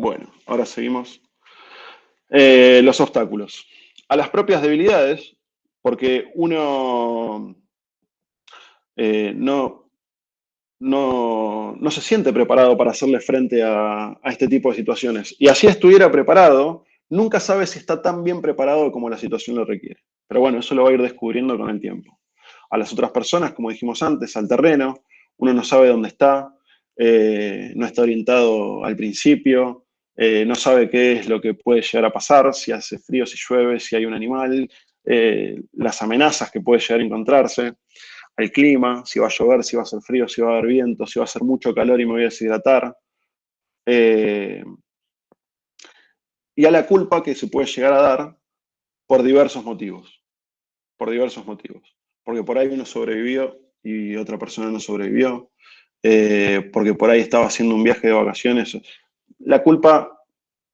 Bueno, ahora seguimos. Los obstáculos. A las propias debilidades, porque uno no, no se siente preparado para hacerle frente a este tipo de situaciones. Y así estuviera preparado, nunca sabe si está tan bien preparado como la situación lo requiere. Pero bueno, eso lo va a ir descubriendo con el tiempo. A las otras personas, como dijimos antes, al terreno, uno no sabe dónde está, no está orientado al principio, no sabe qué es lo que puede llegar a pasar, si hace frío, si llueve, si hay un animal, las amenazas que puede llegar a encontrarse, al clima, si va a llover, si va a hacer frío, si va a haber viento, si va a hacer mucho calor y me voy a deshidratar. Eh, y a la culpa que se puede llegar a dar por diversos motivos, por diversos motivos. Porque por ahí uno sobrevivió y otra persona no sobrevivió, porque por ahí estaba haciendo un viaje de vacaciones. La culpa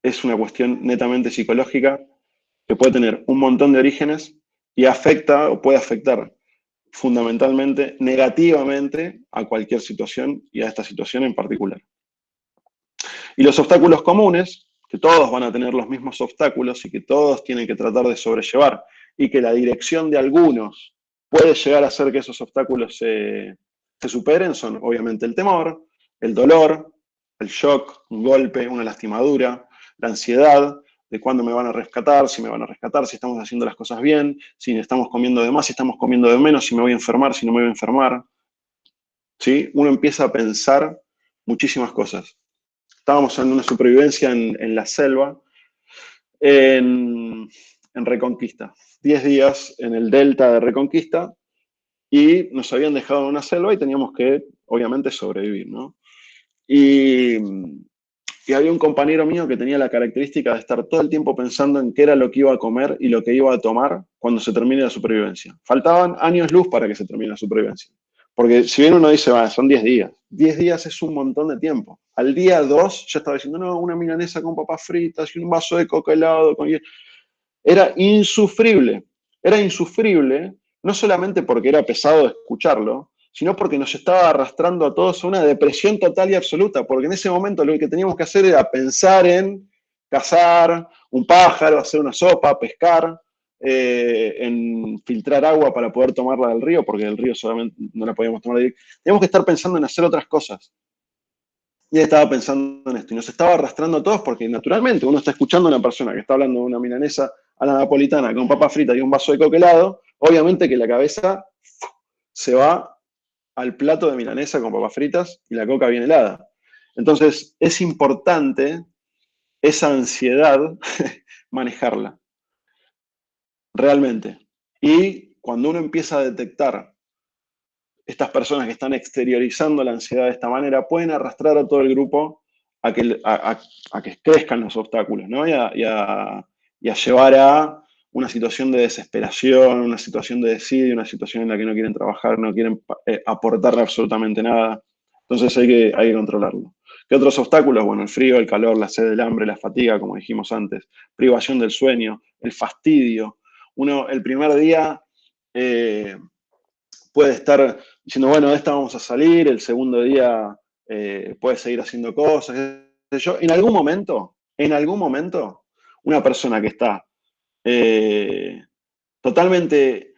es una cuestión netamente psicológica que puede tener un montón de orígenes y afecta o puede afectar fundamentalmente negativamente a cualquier situación y a esta situación en particular. Y los obstáculos comunes, que todos van a tener los mismos obstáculos y que todos tienen que tratar de sobrellevar y que la dirección de algunos puede llegar a hacer que esos obstáculos se superen, son obviamente el temor, el dolor, el shock, un golpe, una lastimadura, la ansiedad de cuándo me van a rescatar, si me van a rescatar, si estamos haciendo las cosas bien, si estamos comiendo de más, si estamos comiendo de menos, si me voy a enfermar, si no me voy a enfermar. ¿Sí? Uno empieza a pensar muchísimas cosas. Estábamos en una supervivencia en la selva, en Reconquista. 10 días en el delta de Reconquista y nos habían dejado en una selva y teníamos que, obviamente, sobrevivir, ¿no? Y, y había un compañero mío que tenía la característica de estar todo el tiempo pensando en qué era lo que iba a comer y lo que iba a tomar cuando se termine la supervivencia. Faltaban años luz para que se termine la supervivencia. Porque si bien uno dice, va, son 10 días, 10 días es un montón de tiempo. Al día 2 yo estaba diciendo, no, una milanesa con papas fritas y un vaso de coca helado. Era insufrible, no solamente porque era pesado de escucharlo, sino porque nos estaba arrastrando a todos a una depresión total y absoluta, porque en ese momento lo que teníamos que hacer era pensar en cazar un pájaro, hacer una sopa, pescar, en filtrar agua para poder tomarla del río, porque del río solamente no la podíamos tomar ahí. Teníamos que estar pensando en hacer otras cosas. Y él estaba pensando en esto, y nos estaba arrastrando a todos porque naturalmente uno está escuchando a una persona que está hablando de una milanesa a la napolitana con papas fritas y un vaso de coca helado, obviamente que la cabeza se va al plato de milanesa con papas fritas y la coca bien helada. Entonces es importante esa ansiedad manejarla, realmente. Y cuando uno empieza a detectar estas personas que están exteriorizando la ansiedad de esta manera pueden arrastrar a todo el grupo a que crezcan los obstáculos, ¿no? Y a llevar a una situación de desesperación, una situación de desidia, una situación en la que no quieren trabajar, no quieren aportarle absolutamente nada. Entonces hay que controlarlo. ¿Qué otros obstáculos? Bueno, el frío, el calor, la sed, el hambre, la fatiga, como dijimos antes, privación del sueño, el fastidio. Uno, el primer día puede estar diciendo, bueno, de esta vamos a salir, el segundo día puede seguir haciendo cosas, qué sé yo. En algún momento, una persona que está totalmente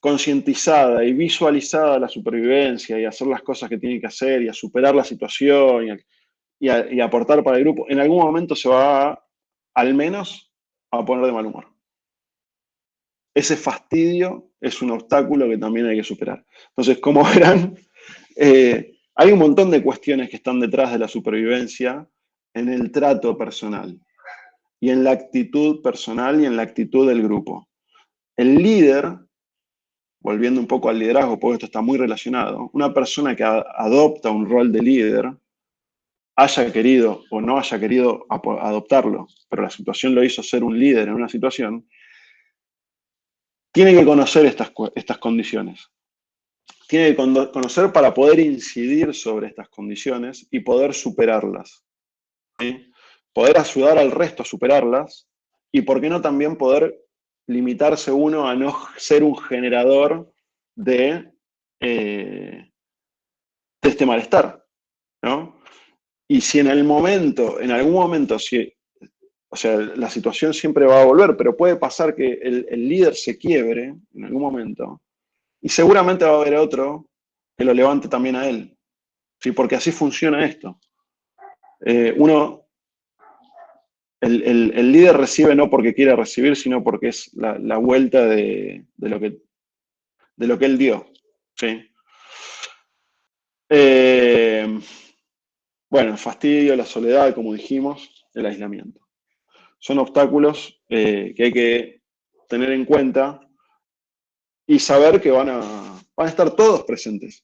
concientizada y visualizada la supervivencia y hacer las cosas que tiene que hacer y a superar la situación y aportar para el grupo, en algún momento se va al menos a poner de mal humor. Ese fastidio es un obstáculo que también hay que superar. Entonces, como verán, hay un montón de cuestiones que están detrás de la supervivencia en el trato personal y en la actitud personal y en la actitud del grupo. El líder, volviendo un poco al liderazgo, porque esto está muy relacionado, una persona que adopta un rol de líder, haya querido o no haya querido adoptarlo, pero la situación lo hizo ser un líder en una situación, tiene que conocer estas condiciones. Tiene que conocer para poder incidir sobre estas condiciones y poder superarlas. ¿Sí? Poder ayudar al resto a superarlas y, por qué no, también poder limitarse uno a no ser un generador de este malestar, ¿no? Y si en algún momento, o sea, la situación siempre va a volver, pero puede pasar que el líder se quiebre en algún momento, y seguramente va a haber otro que lo levante también a él, ¿sí? Porque así funciona esto. Uno, el líder recibe no porque quiera recibir, sino porque es la vuelta de lo que él dio, ¿sí? Bueno, el fastidio, la soledad, como dijimos, el aislamiento. Son obstáculos que hay que tener en cuenta y saber que van a estar todos presentes.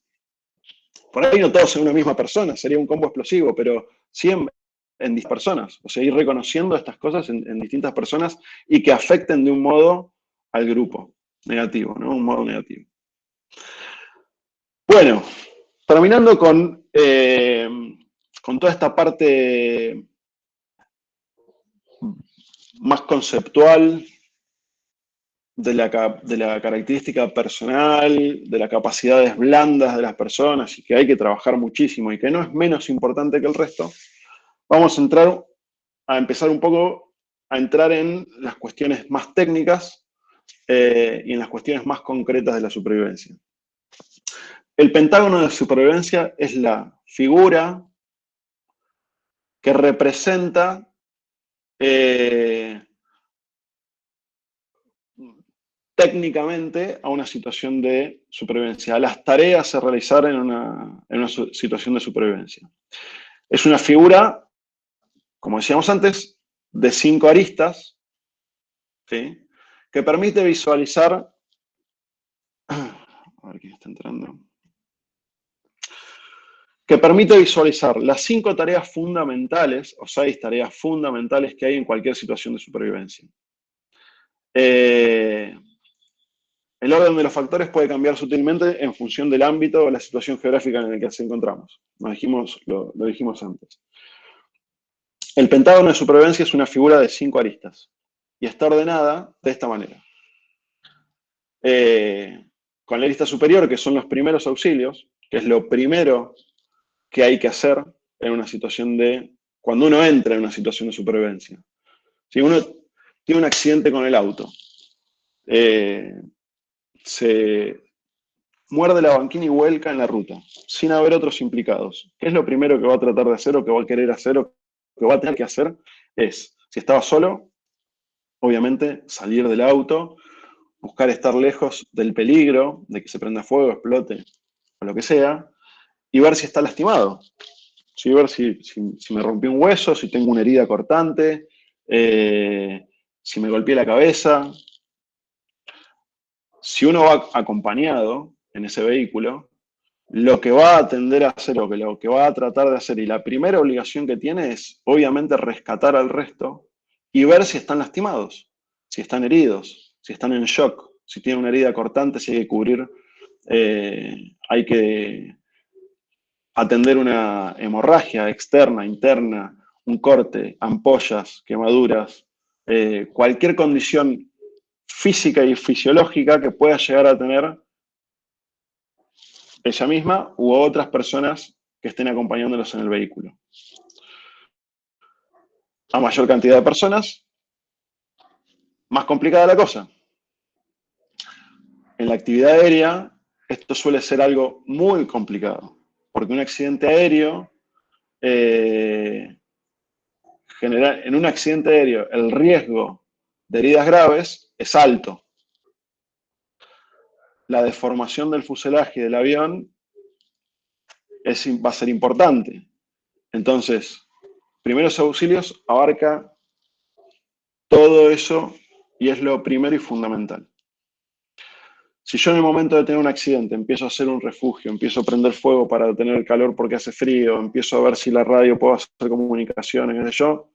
Por ahí no todos en una misma persona, sería un combo explosivo, pero siempre en distintas personas. O sea, ir reconociendo estas cosas en distintas personas y que afecten de un modo al grupo negativo, ¿no? Un modo negativo. Bueno, terminando con toda esta parte más conceptual de la característica personal, de las capacidades blandas de las personas y que hay que trabajar muchísimo y que no es menos importante que el resto, vamos a empezar un poco a entrar en las cuestiones más técnicas y en las cuestiones más concretas de la supervivencia. El pentágono de supervivencia es la figura que representa técnicamente a una situación de supervivencia, a las tareas a realizar en una situación de supervivencia. Es una figura, como decíamos antes, de 5 aristas, ¿sí? Que permite visualizar. A ver quién está entrando. Que permite visualizar las 5 tareas fundamentales, o 6 tareas fundamentales que hay en cualquier situación de supervivencia. El orden de los factores puede cambiar sutilmente en función del ámbito o la situación geográfica en el que nos encontramos. Lo dijimos antes. El pentágono de supervivencia es una figura de 5 aristas y está ordenada de esta manera. Con la arista superior, que son los primeros auxilios, que es lo primero que hay que hacer en una situación cuando uno entra en una situación de supervivencia. Si uno tiene un accidente con el auto, se muerde la banquina y vuelca en la ruta, sin haber otros implicados. ¿Qué es lo primero que va a tratar de hacer o que va a querer hacer o que va a tener que hacer? Si estaba solo, obviamente salir del auto, buscar estar lejos del peligro, de que se prenda fuego, explote, o lo que sea, y ver si está lastimado. ¿Sí? Ver si me rompí un hueso, si tengo una herida cortante, si me golpeé la cabeza. Si uno va acompañado en ese vehículo, lo que va a tender a hacer o lo que va a tratar de hacer y la primera obligación que tiene es obviamente rescatar al resto y ver si están lastimados, si están heridos, si están en shock, si tienen una herida cortante, si hay que cubrir, hay que atender una hemorragia externa, interna, un corte, ampollas, quemaduras, cualquier condición física y fisiológica que pueda llegar a tener ella misma u otras personas que estén acompañándolos en el vehículo. A mayor cantidad de personas, más complicada la cosa. En la actividad aérea, esto suele ser algo muy complicado, porque un accidente aéreo, en un accidente aéreo, el riesgo de heridas graves es alto. La deformación del fuselaje del avión va a ser importante. Entonces, primeros auxilios abarca todo eso y es lo primero y fundamental. Si yo en el momento de tener un accidente empiezo a hacer un refugio, empiezo a prender fuego para tener calor porque hace frío, empiezo a ver si la radio puedo hacer comunicaciones, qué sé yo,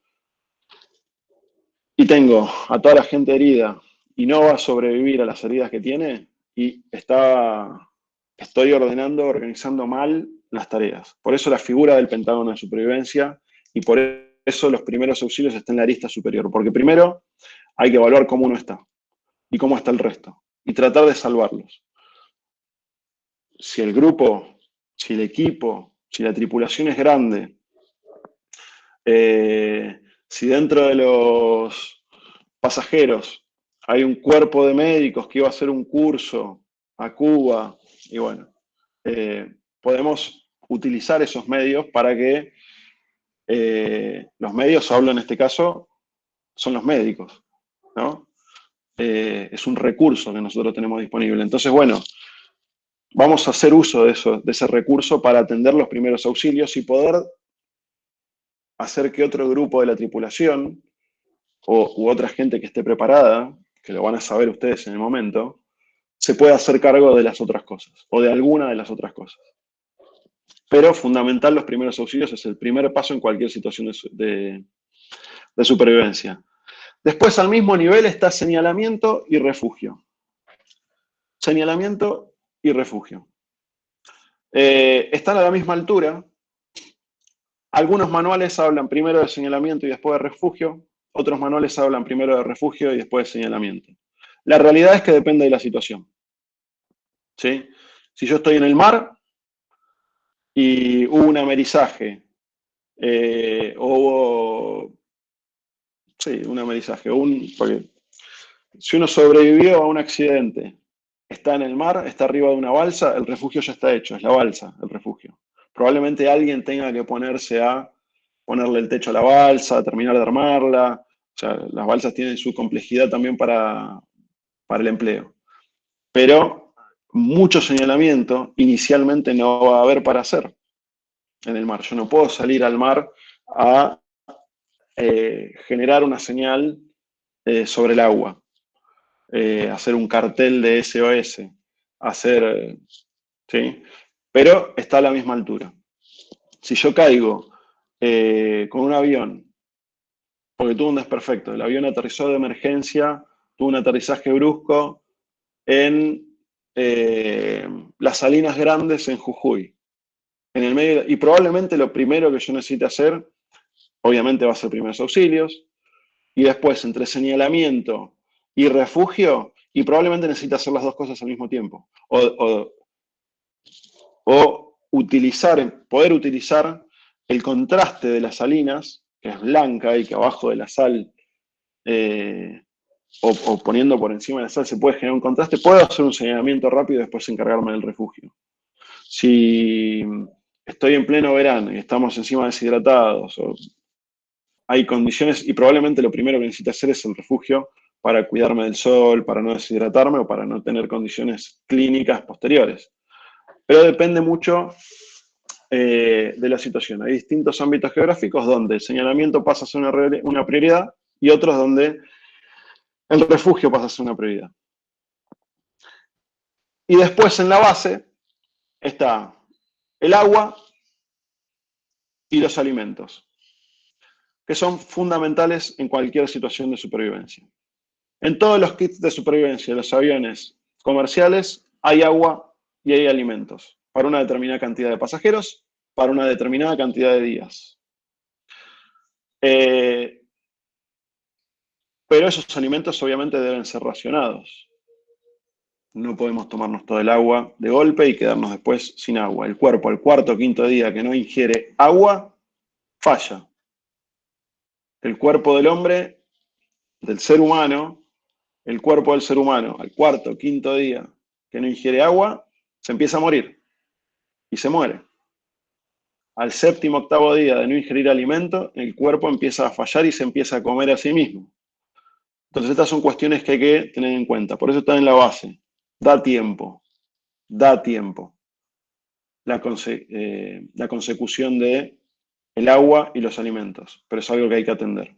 y tengo a toda la gente herida y no va a sobrevivir a las heridas que tiene, y estoy organizando mal las tareas. Por eso la figura del pentágono de supervivencia y por eso los primeros auxilios están en la arista superior, porque primero hay que evaluar cómo uno está y cómo está el resto y tratar de salvarlos. Si el grupo, si el equipo, si la tripulación es grande Si dentro de los pasajeros hay un cuerpo de médicos que iba a hacer un curso a Cuba, y bueno, podemos utilizar esos medios para que los medios, hablo en este caso, son los médicos, ¿no? Es un recurso que nosotros tenemos disponible. Entonces, bueno, vamos a hacer uso de ese recurso para atender los primeros auxilios y poder hacer que otro grupo de la tripulación u otra gente que esté preparada, que lo van a saber ustedes en el momento, se pueda hacer cargo de las otras cosas o de alguna de las otras cosas. Pero fundamental, los primeros auxilios es el primer paso en cualquier situación de supervivencia. Después, al mismo nivel, está señalamiento y refugio. Señalamiento y refugio. Están a la misma altura. Algunos manuales hablan primero de señalamiento y después de refugio. Otros manuales hablan primero de refugio y después de señalamiento. La realidad es que depende de la situación. ¿Sí? Si yo estoy en el mar y hubo un amerizaje, sí, un amerizaje, porque si uno sobrevivió a un accidente, está en el mar, está arriba de una balsa, el refugio ya está hecho, es la balsa, el refugio. Probablemente alguien tenga que ponerse a ponerle el techo a la balsa, terminar de armarla. O sea, las balsas tienen su complejidad también para el empleo. Pero mucho señalamiento inicialmente no va a haber para hacer en el mar. Yo no puedo salir al mar a generar una señal sobre el agua, hacer un cartel de SOS, hacer, ¿sí? Pero está a la misma altura. Si yo caigo con un avión, porque tuvo un desperfecto, el avión aterrizó de emergencia, tuvo un aterrizaje brusco en las Salinas Grandes en Jujuy, en el medio, y probablemente lo primero que yo necesite hacer, obviamente va a ser primeros auxilios, y después entre señalamiento y refugio, y probablemente necesite hacer las dos cosas al mismo tiempo, o poder utilizar el contraste de las salinas, que es blanca y que abajo de la sal, o poniendo por encima de la sal se puede generar un contraste, puedo hacer un señalamiento rápido y después encargarme del refugio. Si estoy en pleno verano y estamos encima deshidratados, o hay condiciones, y probablemente lo primero que necesito hacer es el refugio para cuidarme del sol, para no deshidratarme o para no tener condiciones clínicas posteriores. Pero depende mucho de la situación. Hay distintos ámbitos geográficos donde el señalamiento pasa a ser una prioridad y otros donde el refugio pasa a ser una prioridad. Y después en la base está el agua y los alimentos, que son fundamentales en cualquier situación de supervivencia. En todos los kits de supervivencia de los aviones comerciales hay agua y hay alimentos para una determinada cantidad de pasajeros, para una determinada cantidad de días. Pero esos alimentos obviamente deben ser racionados. No podemos tomarnos todo el agua de golpe y quedarnos después sin agua. El cuerpo al cuarto o quinto día que no ingiere agua, falla. El cuerpo del hombre, del ser humano, el cuerpo del ser humano al cuarto o quinto día que no ingiere agua, se empieza a morir y se muere. Al séptimo, octavo día de no ingerir alimento, el cuerpo empieza a fallar y se empieza a comer a sí mismo. Entonces estas son cuestiones que hay que tener en cuenta. Por eso está en la base. Da tiempo. Da tiempo. La consecución de el agua y los alimentos. Pero es algo que hay que atender.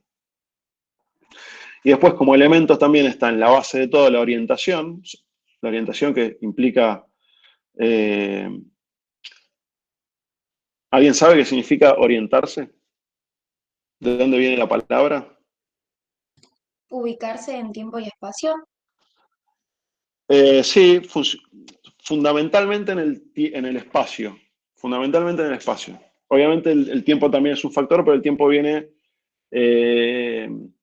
Y después, como elementos, también está en la base de todo la orientación que implica... ¿Alguien sabe qué significa orientarse? ¿De dónde viene la palabra? Ubicarse en tiempo y espacio. Sí, fundamentalmente en el espacio. Fundamentalmente en el espacio. Obviamente el tiempo también es un factor, pero el tiempo viene... el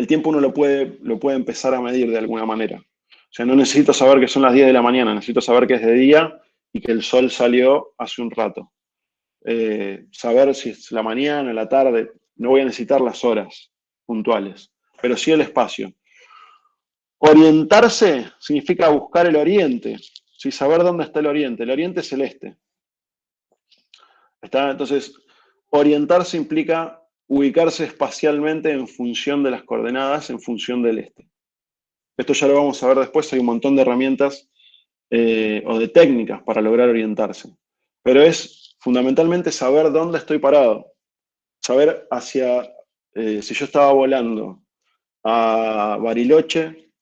tiempo uno lo puede empezar a medir de alguna manera. O sea, no necesito saber que son las 10 de la mañana, necesito saber que es de día y que el sol salió hace un rato. saber si es la mañana, la tarde, no voy a necesitar las horas puntuales, pero sí el espacio. Orientarse significa buscar el oriente, ¿sí? Saber dónde está el oriente. El oriente es el este. ¿Está? Entonces, orientarse implica ubicarse espacialmente en función de las coordenadas, en función del este. Esto ya lo vamos a ver después, hay un montón de herramientas o de técnicas para lograr orientarse. Pero es fundamentalmente saber dónde estoy parado, saber hacia, si yo estaba volando a Bariloche,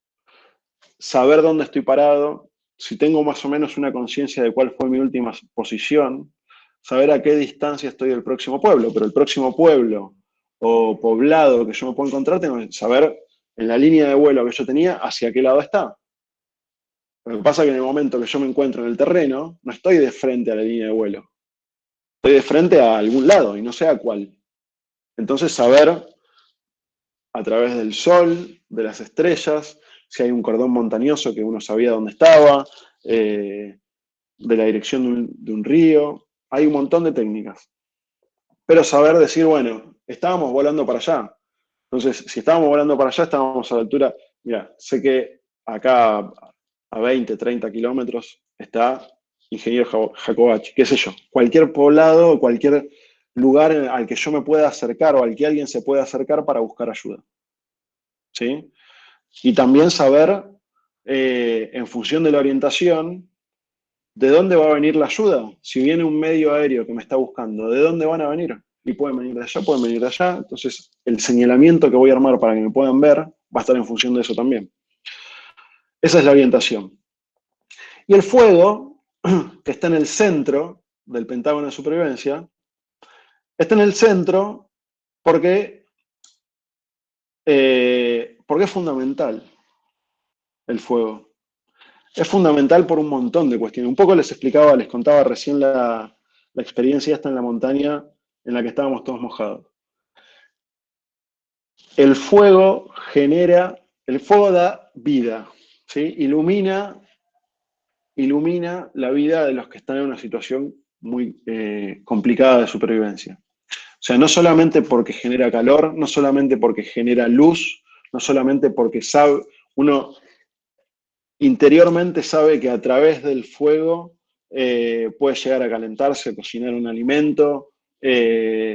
saber dónde estoy parado, si tengo más o menos una conciencia de cuál fue mi última posición, saber a qué distancia estoy del próximo pueblo, pero el próximo pueblo o poblado que yo me puedo encontrar, tengo que saber en la línea de vuelo que yo tenía hacia qué lado está. Lo que pasa es que en el momento que yo me encuentro en el terreno, no estoy de frente a la línea de vuelo, estoy de frente a algún lado y no sé a cuál. Entonces saber a través del sol, de las estrellas, si hay un cordón montañoso que uno sabía dónde estaba, de la dirección de un río, hay un montón de técnicas. Pero saber decir, bueno, estábamos volando para allá. Entonces, si estábamos volando para allá, estábamos a la altura, mira, sé que acá a 20, 30 kilómetros está Ingeniero Jacobacci, qué sé yo, cualquier poblado o cualquier lugar al que yo me pueda acercar o al que alguien se pueda acercar para buscar ayuda. ¿Sí? Y también saber, en función de la orientación, de dónde va a venir la ayuda. Si viene un medio aéreo que me está buscando, ¿de dónde van a venir? Y pueden venir de allá, pueden venir de allá. Entonces, el señalamiento que voy a armar para que me puedan ver va a estar en función de eso también. Esa es la orientación. Y el fuego, que está en el centro del Pentágono de Supervivencia, está en el centro porque, porque es fundamental el fuego. Es fundamental por un montón de cuestiones. Un poco les explicaba, les contaba recién la experiencia esta en la montaña en la que estábamos todos mojados. El fuego el fuego da vida, ¿sí? Ilumina la vida de los que están en una situación muy complicada de supervivencia. O sea, no solamente porque genera calor, no solamente porque genera luz, no solamente porque uno interiormente sabe que a través del fuego puede llegar a calentarse, cocinar un alimento,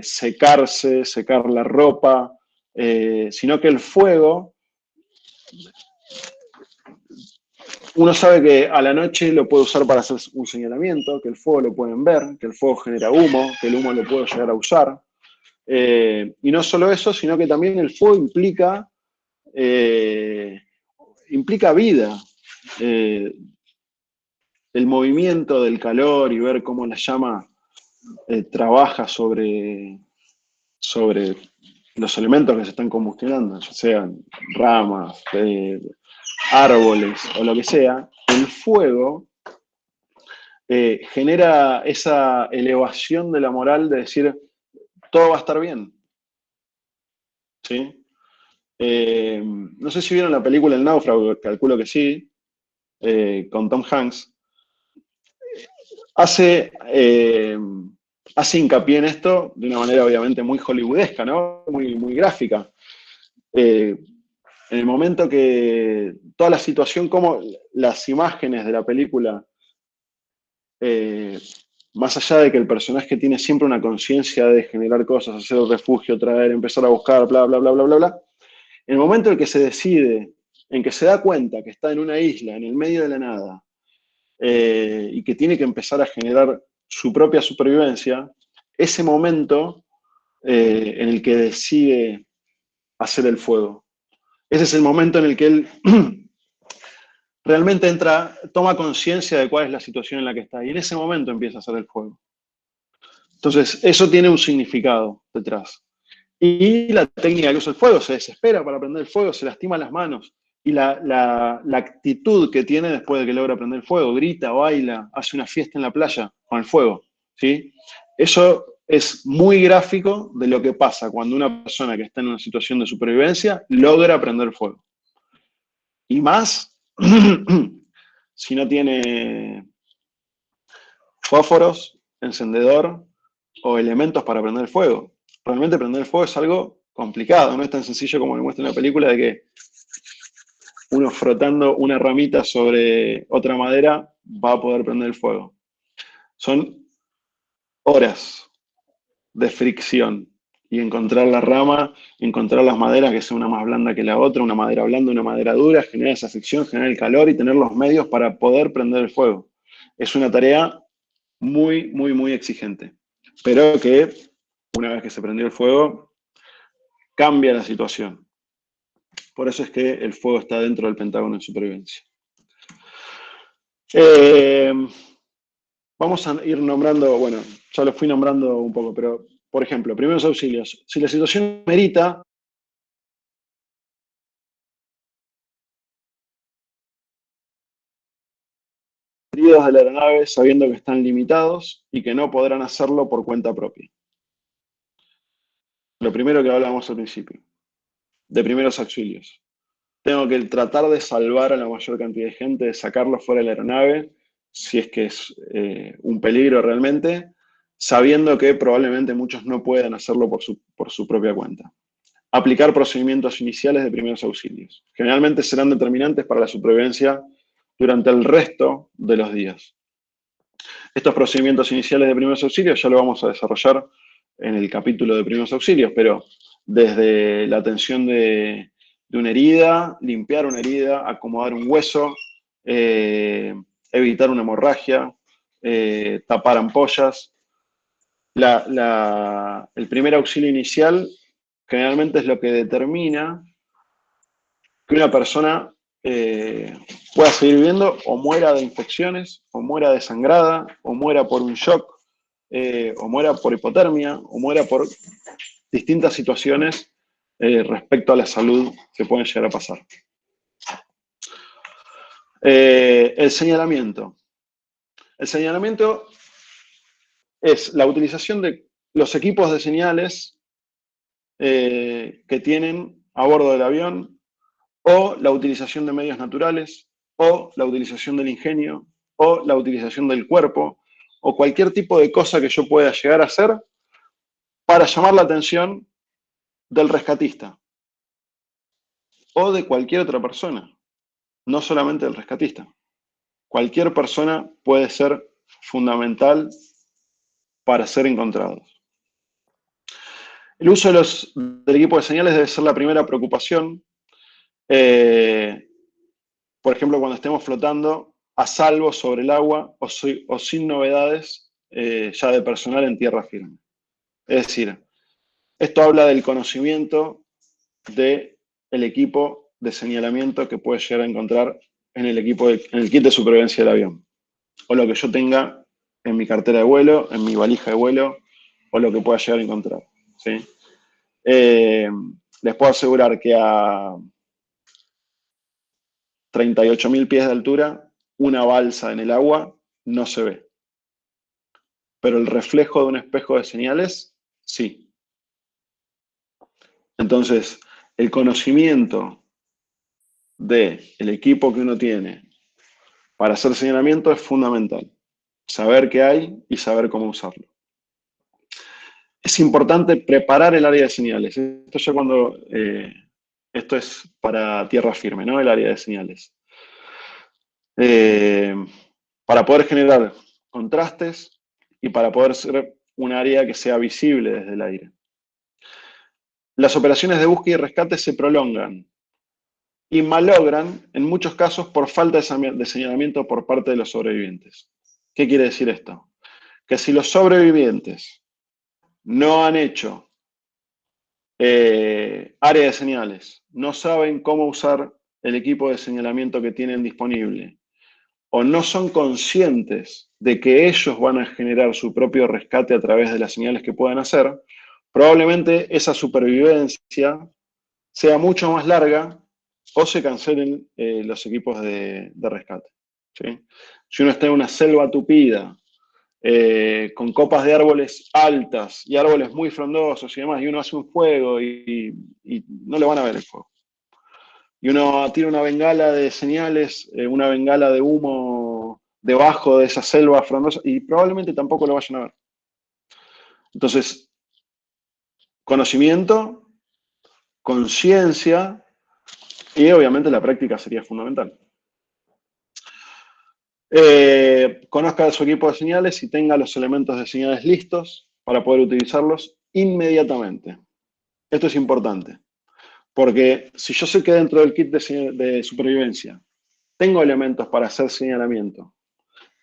secar la ropa, sino que el fuego, uno sabe que a la noche lo puede usar para hacer un señalamiento, que el fuego lo pueden ver, que el fuego genera humo, que el humo lo puedo llegar a usar. Y no solo eso, sino que también el fuego implica vida. El movimiento del calor y ver cómo la llama trabaja sobre los elementos que se están combustionando, ya sean ramas, árboles o lo que sea, el fuego genera esa elevación de la moral de decir, todo va a estar bien. ¿Sí? No sé si vieron la película El Náufrago, calculo que sí, con Tom Hanks. Hace hincapié en esto de una manera obviamente muy hollywoodesca, ¿no? Muy gráfica. En el momento que toda la situación, como las imágenes de la película, más allá de que el personaje tiene siempre una conciencia de generar cosas, hacer refugio, traer, empezar a buscar, bla, bla, bla, bla, bla, bla, en el momento en que se decide, en que se da cuenta que está en una isla, en el medio de la nada, y que tiene que empezar a generar su propia supervivencia, ese momento en el que decide hacer el fuego. Ese es el momento en el que él realmente toma conciencia de cuál es la situación en la que está, y en ese momento empieza a hacer el fuego. Entonces, eso tiene un significado detrás. Y la técnica que usa el fuego, se desespera para prender el fuego, se lastima las manos. Y la actitud que tiene después de que logra prender el fuego, grita, baila, hace una fiesta en la playa con el fuego. ¿Sí? Eso es muy gráfico de lo que pasa cuando una persona que está en una situación de supervivencia logra prender fuego. Y más si no tiene fósforos, encendedor o elementos para prender el fuego. Realmente prender el fuego es algo complicado, no es tan sencillo como me muestra en la película de que uno frotando una ramita sobre otra madera va a poder prender el fuego. Son horas de fricción y encontrar la rama, encontrar las maderas que sea una más blanda que la otra, una madera blanda, una madera dura, generar esa fricción, generar el calor y tener los medios para poder prender el fuego. Es una tarea muy, muy, muy exigente, pero que una vez que se prendió el fuego, cambia la situación. Por eso es que el fuego está dentro del Pentágono en supervivencia. Eh, Vamos a ir nombrando, bueno, ya lo fui nombrando un poco, pero, por ejemplo, primeros auxilios. Si la situación merita, heridos de la aeronave sabiendo que están limitados y que no podrán hacerlo por cuenta propia. Lo primero que hablábamos al principio, de primeros auxilios. Tengo que tratar de salvar a la mayor cantidad de gente, de sacarlos fuera de la aeronave, si es que es un peligro realmente, sabiendo que probablemente muchos no puedan hacerlo por su propia cuenta. Aplicar procedimientos iniciales de primeros auxilios. Generalmente serán determinantes para la supervivencia durante el resto de los días. Estos procedimientos iniciales de primeros auxilios ya lo vamos a desarrollar en el capítulo de primeros auxilios, pero desde la atención de una herida, limpiar una herida, acomodar un hueso, evitar una hemorragia, tapar ampollas. El primer auxilio inicial generalmente es lo que determina que una persona pueda seguir viviendo o muera de infecciones, o muera desangrada, o muera por un shock, o muera por hipotermia, o muera por distintas situaciones respecto a la salud que pueden llegar a pasar. El señalamiento. El señalamiento es la utilización de los equipos de señales que tienen a bordo del avión, o la utilización de medios naturales, o la utilización del ingenio, o la utilización del cuerpo, o cualquier tipo de cosa que yo pueda llegar a hacer para llamar la atención del rescatista o de cualquier otra persona, no solamente del rescatista. Cualquier persona puede ser fundamental para ser encontrados. El uso del equipo de señales debe ser la primera preocupación. Por ejemplo, cuando estemos flotando a salvo sobre el agua o sin novedades ya de personal en tierra firme. Es decir, esto habla del conocimiento del equipo de señalamiento que puede llegar a encontrar en el kit de supervivencia del avión. O lo que yo tenga en mi cartera de vuelo, en mi valija de vuelo, o lo que pueda llegar a encontrar. ¿Sí? Les puedo asegurar que a 38.000 pies de altura, una balsa en el agua no se ve. Pero el reflejo de un espejo de señales, sí. Entonces, el conocimiento del equipo que uno tiene para hacer señalamiento es fundamental. Saber qué hay y saber cómo usarlo. Es importante preparar el área de señales. Esto es para tierra firme, ¿no? El área de señales. Para poder generar contrastes y para poder ser un área que sea visible desde el aire. Las operaciones de búsqueda y rescate se prolongan y malogran en muchos casos por falta de señalamiento por parte de los sobrevivientes. ¿Qué quiere decir esto? Que si los sobrevivientes no han hecho área de señales, no saben cómo usar el equipo de señalamiento que tienen disponible, o no son conscientes de que ellos van a generar su propio rescate a través de las señales que puedan hacer, probablemente esa supervivencia sea mucho más larga o se cancelen los equipos de rescate. ¿Sí? Si uno está en una selva tupida, con copas de árboles altas y árboles muy frondosos y demás, y uno hace un fuego y no le van a ver el fuego. Y uno tira una bengala de señales, una bengala de humo debajo de esa selva frondosa y probablemente tampoco lo vayan a ver. Entonces, conocimiento, conciencia y obviamente la práctica sería fundamental. Conozca a su equipo de señales y tenga los elementos de señales listos para poder utilizarlos inmediatamente. Esto es importante, porque si yo sé que dentro del kit de supervivencia tengo elementos para hacer señalamiento,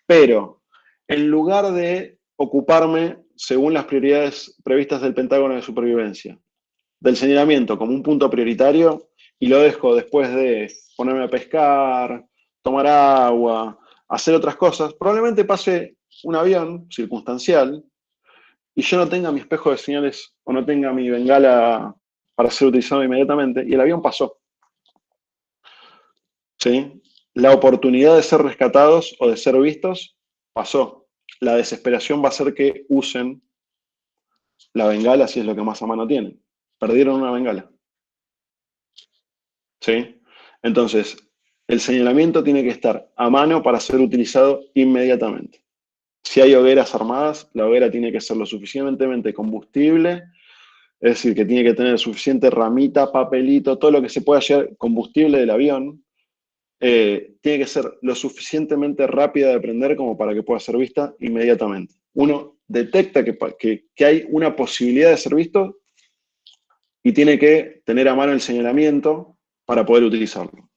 pero en lugar de ocuparme, según las prioridades previstas del Pentágono de supervivencia, del señalamiento como un punto prioritario y lo dejo después de ponerme a pescar, tomar agua, hacer otras cosas, probablemente pase un avión circunstancial y yo no tenga mi espejo de señales o no tenga mi bengala para ser utilizado inmediatamente y el avión pasó. ¿Sí? La oportunidad de ser rescatados o de ser vistos pasó. La desesperación va a hacer que usen la bengala si es lo que más a mano tienen. Perdieron una bengala. ¿Sí? Entonces, el señalamiento tiene que estar a mano para ser utilizado inmediatamente. Si hay hogueras armadas, la hoguera tiene que ser lo suficientemente combustible, es decir, que tiene que tener suficiente ramita, papelito, todo lo que se pueda llevar combustible del avión, tiene que ser lo suficientemente rápida de prender como para que pueda ser vista inmediatamente. Uno detecta que hay una posibilidad de ser visto y tiene que tener a mano el señalamiento para poder utilizarlo.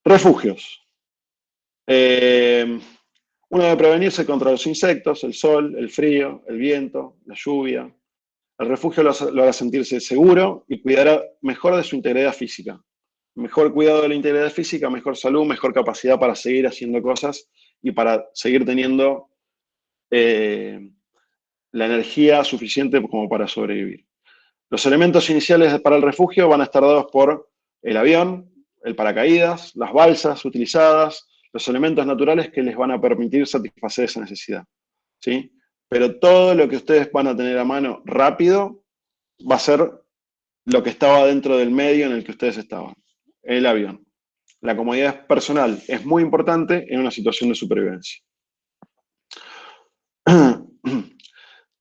Refugios. Uno debe prevenirse contra los insectos, el sol, el frío, el viento, la lluvia. El refugio lo hará sentirse seguro y cuidará mejor de su integridad física. Mejor cuidado de la integridad física, mejor salud, mejor capacidad para seguir haciendo cosas y para seguir teniendo la energía suficiente como para sobrevivir. Los elementos iniciales para el refugio van a estar dados por el avión, el paracaídas, las balsas utilizadas, los elementos naturales que les van a permitir satisfacer esa necesidad. ¿Sí? Pero todo lo que ustedes van a tener a mano rápido va a ser lo que estaba dentro del medio en el que ustedes estaban, el avión. La comodidad personal es muy importante en una situación de supervivencia.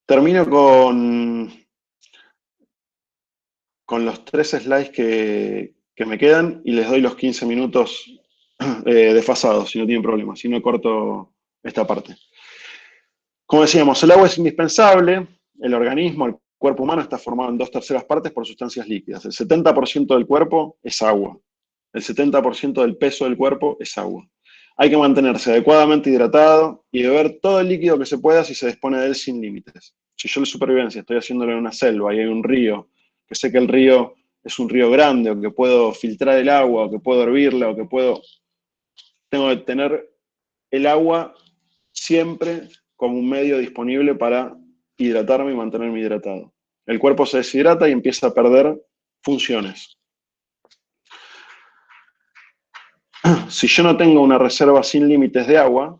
Termino con los 3 slides que me quedan y les doy los 15 minutos desfasados, si no tienen problema, si no corto esta parte. Como decíamos, el agua es indispensable, el organismo, el cuerpo humano está formado en 2/3 partes por sustancias líquidas. El 70% del cuerpo es agua. El 70% del peso del cuerpo es agua. Hay que mantenerse adecuadamente hidratado y beber todo el líquido que se pueda si se dispone de él sin límites. Si yo en supervivencia estoy haciéndolo en una selva y hay un río, que sé que el río es un río grande, o que puedo filtrar el agua, o que puedo hervirla, o que tengo que tener el agua siempre como un medio disponible para hidratarme y mantenerme hidratado. El cuerpo se deshidrata y empieza a perder funciones. Si yo no tengo una reserva sin límites de agua,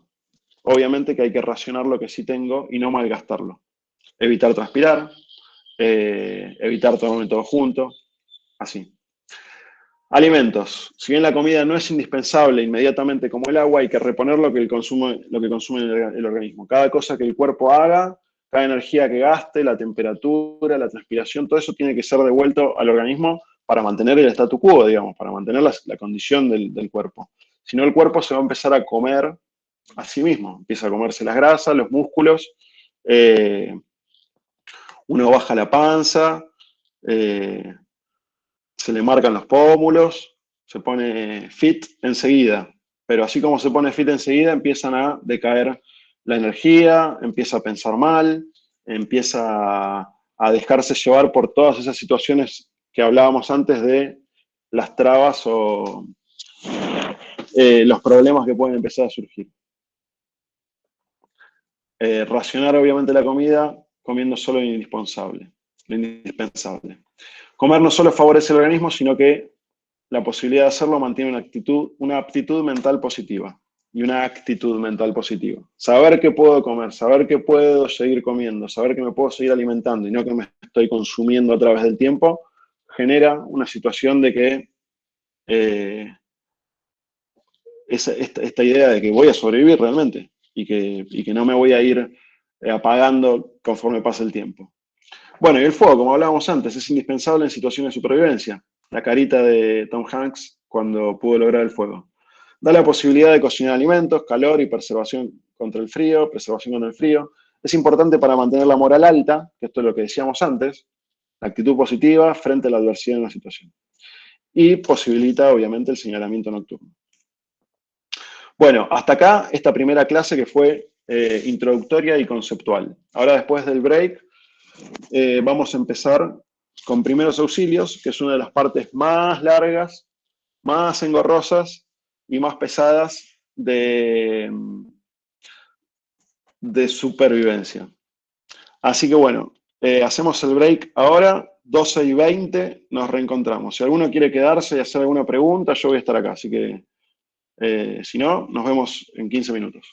obviamente que hay que racionar lo que sí tengo y no malgastarlo. Evitar transpirar, evitar tomarme todo junto, así. Alimentos. Si bien la comida no es indispensable inmediatamente como el agua, hay que reponer lo que consume el organismo. Cada cosa que el cuerpo haga, cada energía que gaste, la temperatura, la transpiración, todo eso tiene que ser devuelto al organismo para mantener el statu quo, digamos, para mantener la condición del cuerpo. Si no, el cuerpo se va a empezar a comer a sí mismo. Empieza a comerse las grasas, los músculos, uno baja la panza, se le marcan los pómulos, se pone fit enseguida. Pero así como se pone fit enseguida, empiezan a decaer la energía, empieza a pensar mal, empieza a dejarse llevar por todas esas situaciones que hablábamos antes de las trabas o los problemas que pueden empezar a surgir. Racionar obviamente la comida comiendo solo lo indispensable. Comer no solo favorece el organismo, sino que la posibilidad de hacerlo mantiene una aptitud mental positiva y una actitud mental positiva. Saber que puedo comer, saber que puedo seguir comiendo, saber que me puedo seguir alimentando y no que me estoy consumiendo a través del tiempo, genera una situación de que esta idea de que voy a sobrevivir realmente y que no me voy a ir apagando conforme pasa el tiempo. Bueno, y el fuego, como hablábamos antes, es indispensable en situaciones de supervivencia. La carita de Tom Hanks cuando pudo lograr el fuego. Da la posibilidad de cocinar alimentos, calor y preservación contra el frío, preservación contra el frío. Es importante para mantener la moral alta, que esto es lo que decíamos antes, la actitud positiva frente a la adversidad en la situación. Y posibilita, obviamente, el señalamiento nocturno. Bueno, hasta acá esta primera clase que fue introductoria y conceptual. Ahora, después del break, vamos a empezar con primeros auxilios, que es una de las partes más largas, más engorrosas y más pesadas de supervivencia. Así que bueno, hacemos el break ahora, 12:20, nos reencontramos. Si alguno quiere quedarse y hacer alguna pregunta, yo voy a estar acá. Así que si no, nos vemos en 15 minutos.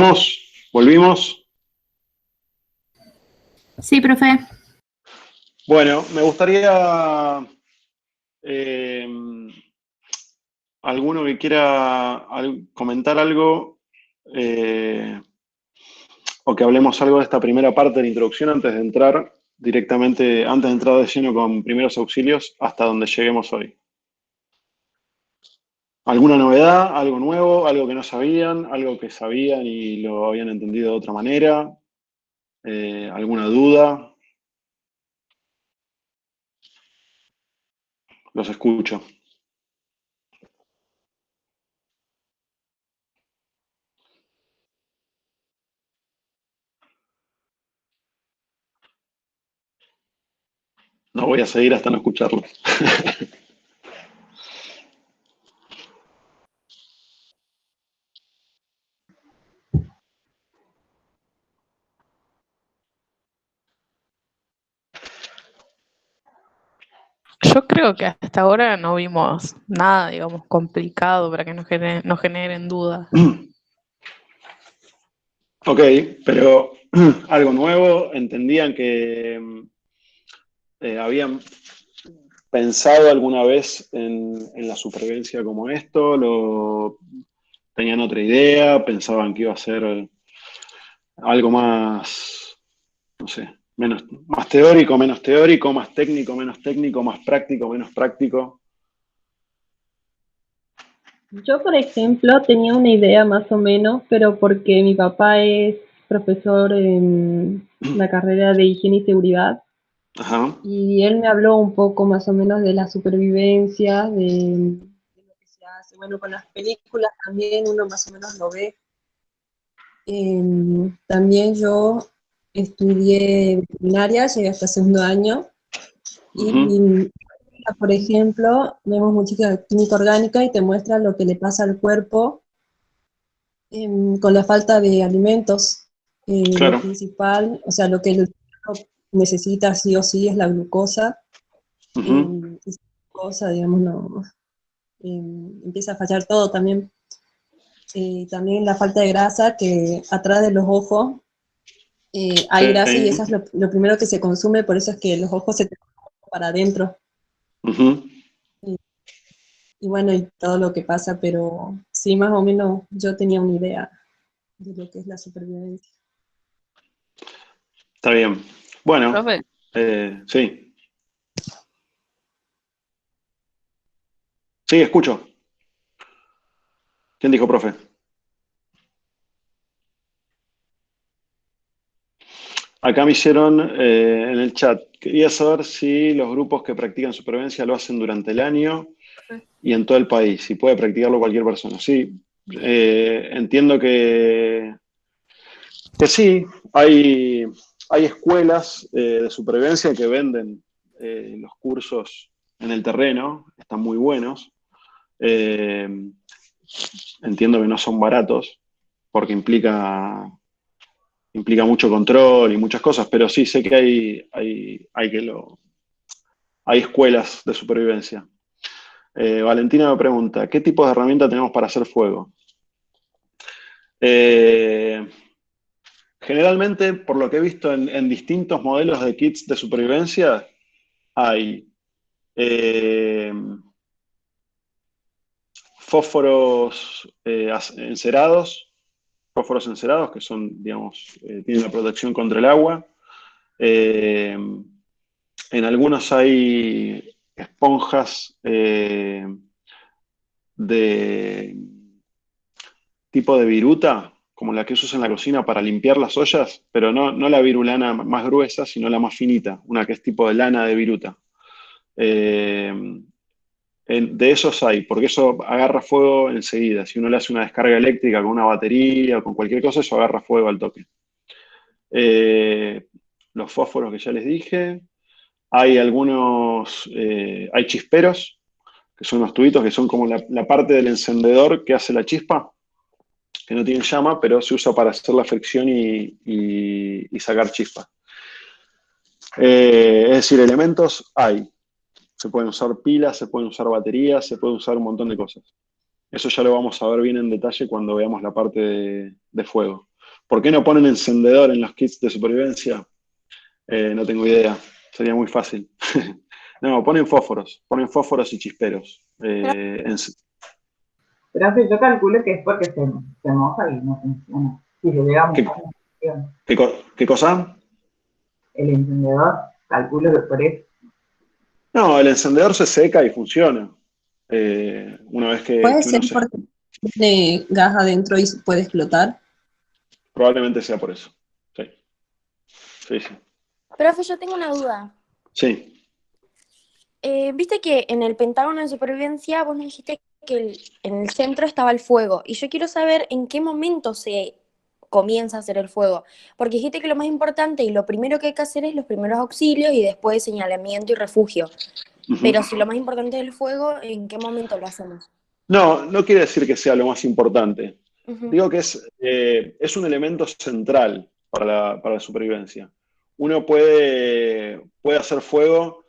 ¿Estamos? ¿Volvimos? Sí, profe. Bueno, me gustaría eh, alguno que quiera comentar algo o que hablemos algo de esta primera parte de la introducción antes de entrar directamente, antes de entrar de lleno con primeros auxilios hasta donde lleguemos hoy. ¿Alguna novedad, algo nuevo, algo que no sabían, algo que sabían y lo habían entendido de otra manera? ¿Alguna duda? Los escucho. No voy a seguir hasta no escucharlos. Yo creo que hasta ahora no vimos nada, digamos, complicado para que nos generen dudas. Ok, pero algo nuevo, entendían que habían pensado alguna vez en la supervivencia como esto, tenían otra idea, pensaban que iba a ser algo más, no sé, más teórico, menos teórico, más técnico, menos técnico, más práctico, menos práctico. Yo, por ejemplo, tenía una idea más o menos, pero porque mi papá es profesor en la carrera de higiene y seguridad, Ajá. y él me habló un poco más o menos de la supervivencia, de lo que se hace. Bueno, con las películas también uno más o menos lo ve. También yo estudié veterinaria, llegué hasta segundo año, Ujú. y por ejemplo, vemos mucha química orgánica y te muestra lo que le pasa al cuerpo con la falta de alimentos. Lo Claro. principal, o sea, lo que el cuerpo necesita sí o sí es la glucosa. Ujú. Y sin glucosa, digamos, no, empieza a fallar todo también. También la falta de grasa, que atrás de los ojos hay grasa y eso es Sí. lo primero que se consume, por eso es que los ojos se te van para adentro. Ujú. Y bueno, y todo lo que pasa, pero sí, más o menos yo tenía una idea de lo que es la supervivencia. Está bien. Bueno, Profe, sí. Sí, escucho. ¿Quién dijo, profe? Acá me hicieron en el chat. Quería saber si los grupos que practican supervivencia lo hacen durante el año y en todo el país. Si puede practicarlo cualquier persona. Sí, entiendo que sí. Hay escuelas de supervivencia que venden los cursos en el terreno. Están muy buenos. Eh, entiendo que no son baratos porque implica mucho control y muchas cosas, pero sí sé que hay escuelas de supervivencia. Valentina me pregunta, ¿qué tipo de herramienta tenemos para hacer fuego? Eh, Generalmente, por lo que he visto en distintos modelos de kits de supervivencia, hay eh, fósforos fósforos encerados, que son, digamos, tienen la protección contra el agua. Eh, en algunos hay esponjas de tipo de viruta, como la que usas en la cocina para limpiar las ollas, pero no la virulana más gruesa, sino la más finita, una que es tipo de lana de viruta. Eh, de esos hay, porque eso agarra fuego enseguida. Si uno le hace una descarga eléctrica con una batería o con cualquier cosa, eso agarra fuego al toque. Los fósforos que ya les dije. Hay chisperos, que son unos tubitos que son como la parte del encendedor que hace la chispa, que no tiene llama, pero se usa para hacer la fricción y sacar chispa. Es decir, elementos hay. Se pueden usar pilas, se pueden usar baterías, se puede usar un montón de cosas. Eso ya lo vamos a ver bien en detalle cuando veamos la parte de fuego. ¿Por qué no ponen encendedor en los kits de supervivencia? No tengo idea, sería muy fácil. No, ponen fósforos y chisperos. Pero si yo calculo que es porque se moja y no funciona. Si le llega a ¿Qué, mojar, no funciona. qué cosa? El encendedor, calculo que por eso. No, el encendedor se seca y funciona. Una vez que Puede uno ser porque tiene gas adentro y puede explotar. probablemente sea por eso. Sí, sí, sí. Profe, yo tengo una duda. Sí. Viste que en el Pentágono de Supervivencia vos me dijiste que en el centro estaba el fuego. Y yo quiero saber en qué momento se comienza a hacer el fuego. Porque dijiste que lo más importante y lo primero que hay que hacer es los primeros auxilios y después señalamiento y refugio. Pero si lo más importante es el fuego, ¿en qué momento lo hacemos? No, no quiere decir que sea lo más importante. Ujú. Digo que es un elemento central para la supervivencia. Uno puede hacer fuego,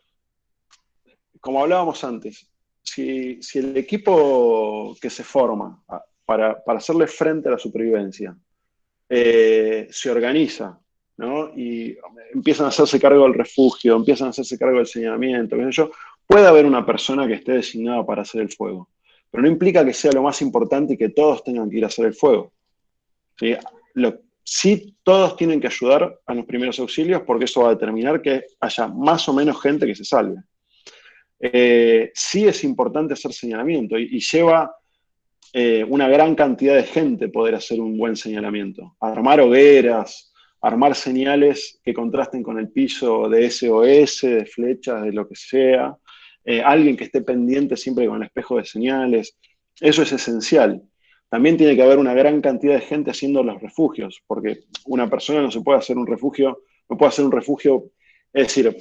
como hablábamos antes, si el equipo que se forma para hacerle frente a la supervivencia se organiza, ¿no? Y empiezan a hacerse cargo del refugio, empiezan a hacerse cargo del señalamiento, qué sé yo, puede haber una persona que esté designada para hacer el fuego, pero no implica que sea lo más importante y que todos tengan que ir a hacer el fuego. ¿Sí? Sí, todos tienen que ayudar a los primeros auxilios porque eso va a determinar que haya más o menos gente que se salve. Sí es importante hacer señalamiento y lleva una gran cantidad de gente poder hacer un buen señalamiento. Armar hogueras, armar señales que contrasten con el piso de SOS, de flechas, de lo que sea. Alguien que esté pendiente siempre con el espejo de señales. Eso es esencial. También tiene que haber una gran cantidad de gente haciendo los refugios, porque una persona no se puede hacer un refugio, no puede hacer un refugio, es decir,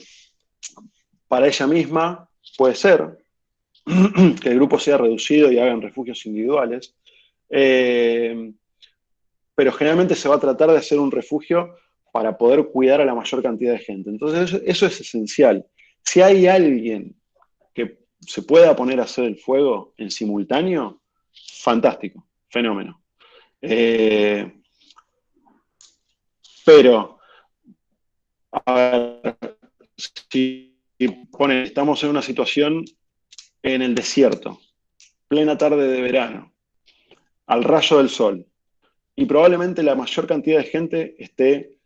para ella misma puede ser, que el grupo sea reducido y hagan refugios individuales, pero generalmente se va a tratar de hacer un refugio para poder cuidar a la mayor cantidad de gente. Entonces eso es esencial. Si hay alguien que se pueda poner a hacer el fuego en simultáneo, fantástico, fenómeno. Pero, a ver, si estamos en una situación en el desierto, plena tarde de verano, al rayo del sol, y probablemente la mayor cantidad de gente esté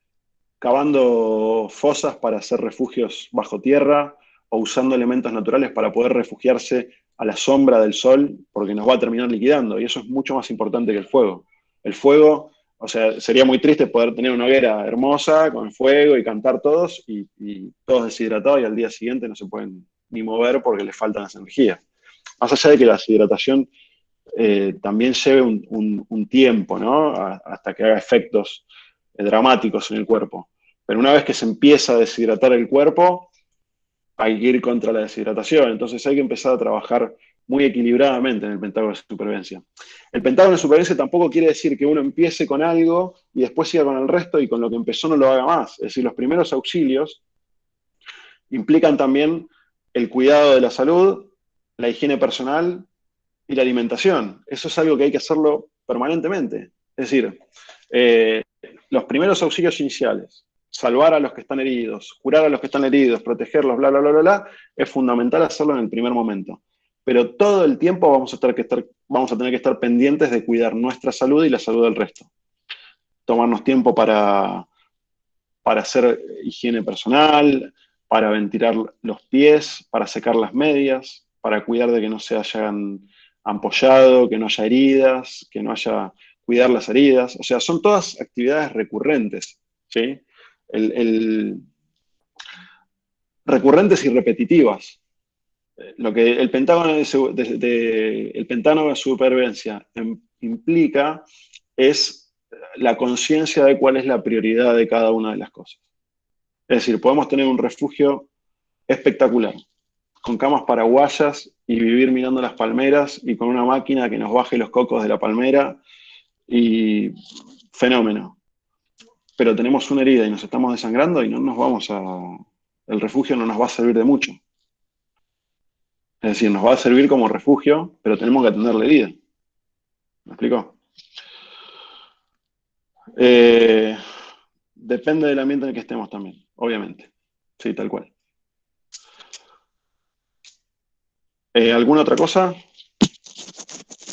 cavando fosas para hacer refugios bajo tierra o usando elementos naturales para poder refugiarse a la sombra del sol, porque nos va a terminar liquidando, y eso es mucho más importante que el fuego. El fuego, o sea, sería muy triste poder tener una hoguera hermosa con fuego y cantar todos, y todos deshidratados, y al día siguiente no se pueden ni mover porque les faltan las energías. Más allá de que la deshidratación también lleve un tiempo, ¿no? Hasta que haga efectos dramáticos en el cuerpo. Pero una vez que se empieza a deshidratar el cuerpo, hay que ir contra la deshidratación. Entonces hay que empezar a trabajar muy equilibradamente en el pentágono de supervivencia. El pentágono de supervivencia tampoco quiere decir que uno empiece con algo y después siga con el resto y con lo que empezó no lo haga más. Es decir, los primeros auxilios implican también el cuidado de la salud, la higiene personal y la alimentación. Eso es algo que hay que hacerlo permanentemente. Es decir, los primeros auxilios iniciales, salvar a los que están heridos, curar a los que están heridos, protegerlos, bla, bla, bla, bla, bla, es fundamental hacerlo en el primer momento. Pero todo el tiempo vamos a tener que estar pendientes de cuidar nuestra salud y la salud del resto. Tomarnos tiempo para hacer higiene personal, para ventilar los pies, para secar las medias, para cuidar de que no se hayan ampollado, que no haya heridas, que no haya cuidar las heridas. O sea, son todas actividades recurrentes, ¿sí? Recurrentes y repetitivas. Lo que el Pentágono el Pentágono de supervivencia implica es la conciencia de cuál es la prioridad de cada una de las cosas. Es decir, podemos tener un refugio espectacular, con camas paraguayas y vivir mirando las palmeras y con una máquina que nos baje los cocos de la palmera y fenómeno. Pero tenemos una herida y nos estamos desangrando y no nos vamos a... El refugio no nos va a servir de mucho. Es decir, nos va a servir como refugio, pero tenemos que atender la herida. ¿Me explico? Depende del ambiente en el que estemos también, obviamente. Sí, tal cual. ¿Alguna otra cosa?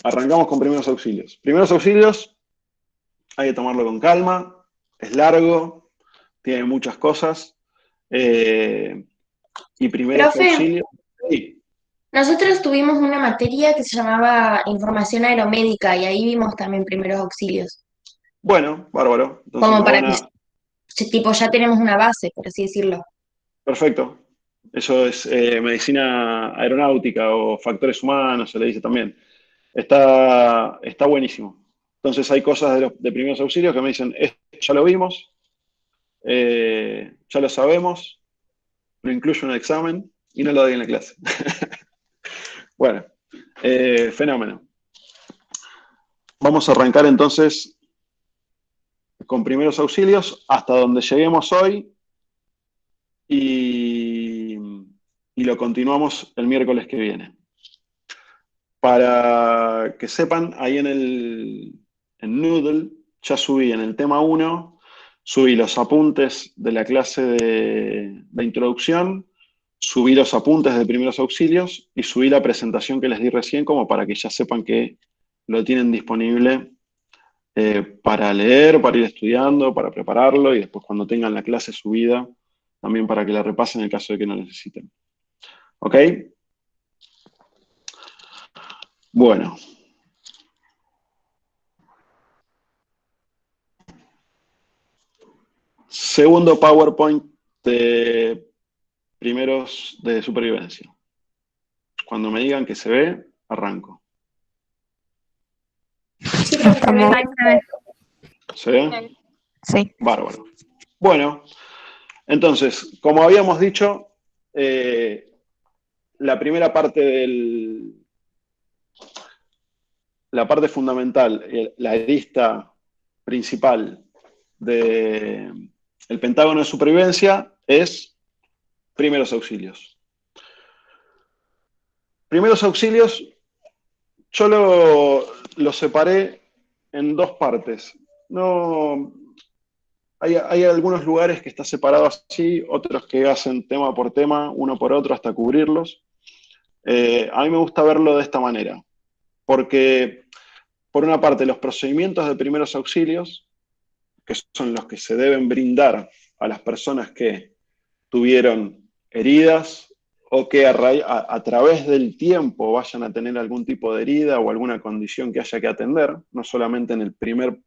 Arrancamos con primeros auxilios. Primeros auxilios, hay que tomarlo con calma, es largo, tiene muchas cosas. Y primeros Profe, auxilios, sí. nosotros tuvimos una materia que se llamaba Información Aeromédica y ahí vimos también primeros auxilios, Bueno, bárbaro. Entonces como una para que, buena. tipo, ya tenemos una base, por así decirlo. Perfecto. Eso es medicina aeronáutica o factores humanos, se le dice también. Está buenísimo. Entonces hay cosas de primeros auxilios que me dicen, ya lo vimos, ya lo sabemos, lo incluyo en el examen y no lo doy en la clase. Bueno, fenómeno. Vamos a arrancar entonces con primeros auxilios hasta donde lleguemos hoy y, y lo continuamos el miércoles que viene. Para que sepan, ahí en Noodle ya subí en el tema 1, subí los apuntes de la clase de introducción, subí los apuntes de primeros auxilios y subí la presentación que les di recién como para que ya sepan que lo tienen disponible para leer, para ir estudiando, para prepararlo y después cuando tengan la clase subida, también para que la repasen en el caso de que no necesiten. ¿Ok? Bueno. Segundo PowerPoint de primeros de supervivencia. Cuando me digan que se ve, arranco. Sí, profe, se ve. Estamos. ¿Se ve? Sí. Bárbaro. Bueno, entonces, como habíamos dicho, la primera parte la parte fundamental, la arista principal del Pentágono de supervivencia es primeros auxilios. Primeros auxilios, yo lo separé en dos partes. No, hay algunos lugares que está separado así, otros que hacen tema por tema, uno por otro, hasta cubrirlos. A mí me gusta verlo de esta manera, porque por una parte los procedimientos de primeros auxilios, que son los que se deben brindar a las personas que tuvieron heridas o que a través del tiempo vayan a tener algún tipo de herida o alguna condición que haya que atender, no solamente en el primer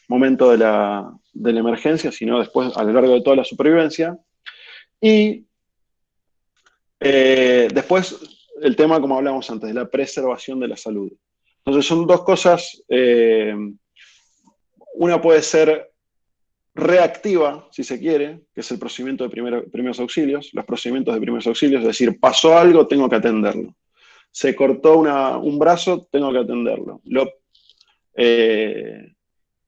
momento de la emergencia, sino después a lo largo de toda la supervivencia. Y después el tema, como hablamos antes, de la preservación de la salud. Entonces son dos cosas, una puede ser reactiva, si se quiere, que es el procedimiento de primeros auxilios, los procedimientos de primeros auxilios, es decir, pasó algo, tengo que atenderlo. Se cortó un brazo, tengo que atenderlo.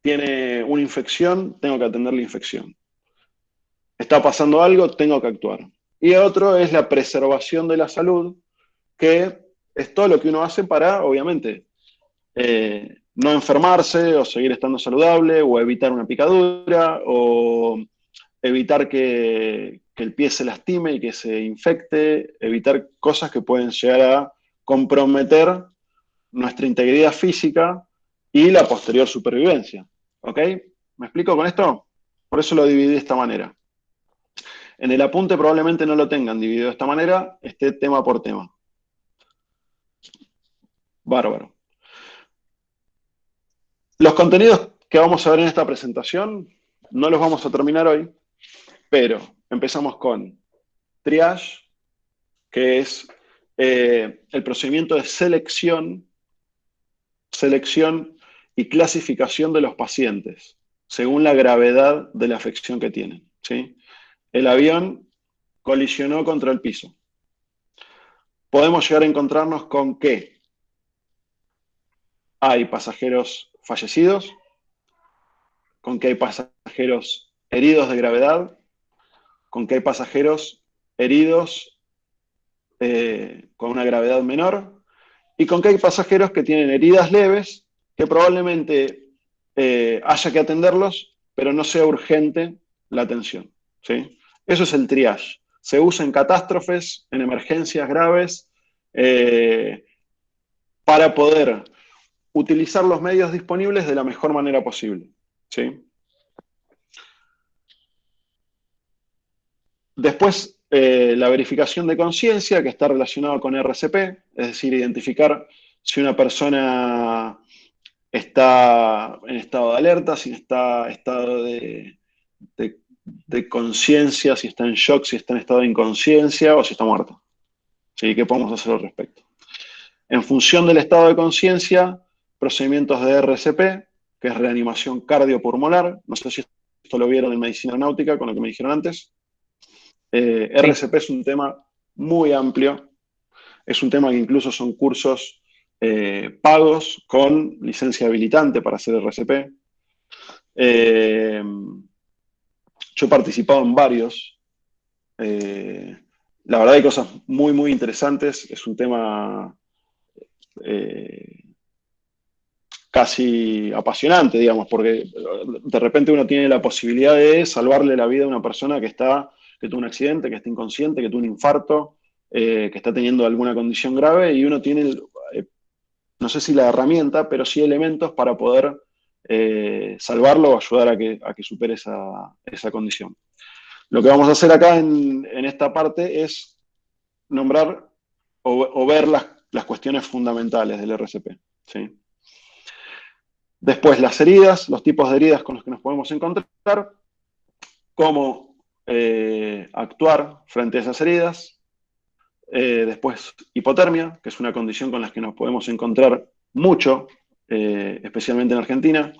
Tiene una infección, tengo que atender la infección. Está pasando algo, tengo que actuar. Y otro es la preservación de la salud, que es todo lo que uno hace para, obviamente, no enfermarse o seguir estando saludable o evitar una picadura o evitar que el pie se lastime y que se infecte, evitar cosas que pueden llegar a comprometer nuestra integridad física y la posterior supervivencia. ¿Ok? ¿Me explico con esto? Por eso lo dividí de esta manera. En el apunte probablemente no lo tengan dividido de esta manera, esté tema por tema. Bárbaro. Los contenidos que vamos a ver en esta presentación no los vamos a terminar hoy, pero empezamos con triage, que es el procedimiento de selección y clasificación de los pacientes, según la gravedad de la afección que tienen. ¿Sí? El avión colisionó contra el piso. Podemos llegar a encontrarnos con que hay pasajeros fallecidos, con que hay pasajeros heridos de gravedad, con que hay pasajeros heridos con una gravedad menor, y con que hay pasajeros que tienen heridas leves que probablemente haya que atenderlos, pero no sea urgente la atención, ¿sí? Eso es el triage. Se usa en catástrofes, en emergencias graves, para poder utilizar los medios disponibles de la mejor manera posible, ¿sí? Después, la verificación de conciencia, que está relacionado con RCP, es decir, identificar si una persona está en estado de alerta, si está en estado de conciencia, si está en shock, si está en estado de inconsciencia o si está muerto. ¿Sí? ¿Qué podemos hacer al respecto? En función del estado de conciencia, procedimientos de RCP, que es reanimación cardiopulmonar. No sé si esto lo vieron en medicina náutica con lo que me dijeron antes. RCP es un tema muy amplio. Es un tema que incluso son cursos pagos con licencia habilitante para hacer RCP. Yo he participado en varios. La verdad hay cosas muy, muy interesantes. Es un tema casi apasionante, digamos, porque de repente uno tiene la posibilidad de salvarle la vida a una persona que tuvo un accidente, que está inconsciente, que tuvo un infarto, que está teniendo alguna condición grave, y uno tiene, no sé si la herramienta, pero sí elementos para poder salvarlo o ayudar a que supere esa condición. Lo que vamos a hacer acá en esta parte es nombrar o ver las cuestiones fundamentales del RCP, ¿sí? Después las heridas, los tipos de heridas con los que nos podemos encontrar, cómo actuar frente a esas heridas. Después hipotermia, que es una condición con la que nos podemos encontrar mucho, especialmente en Argentina,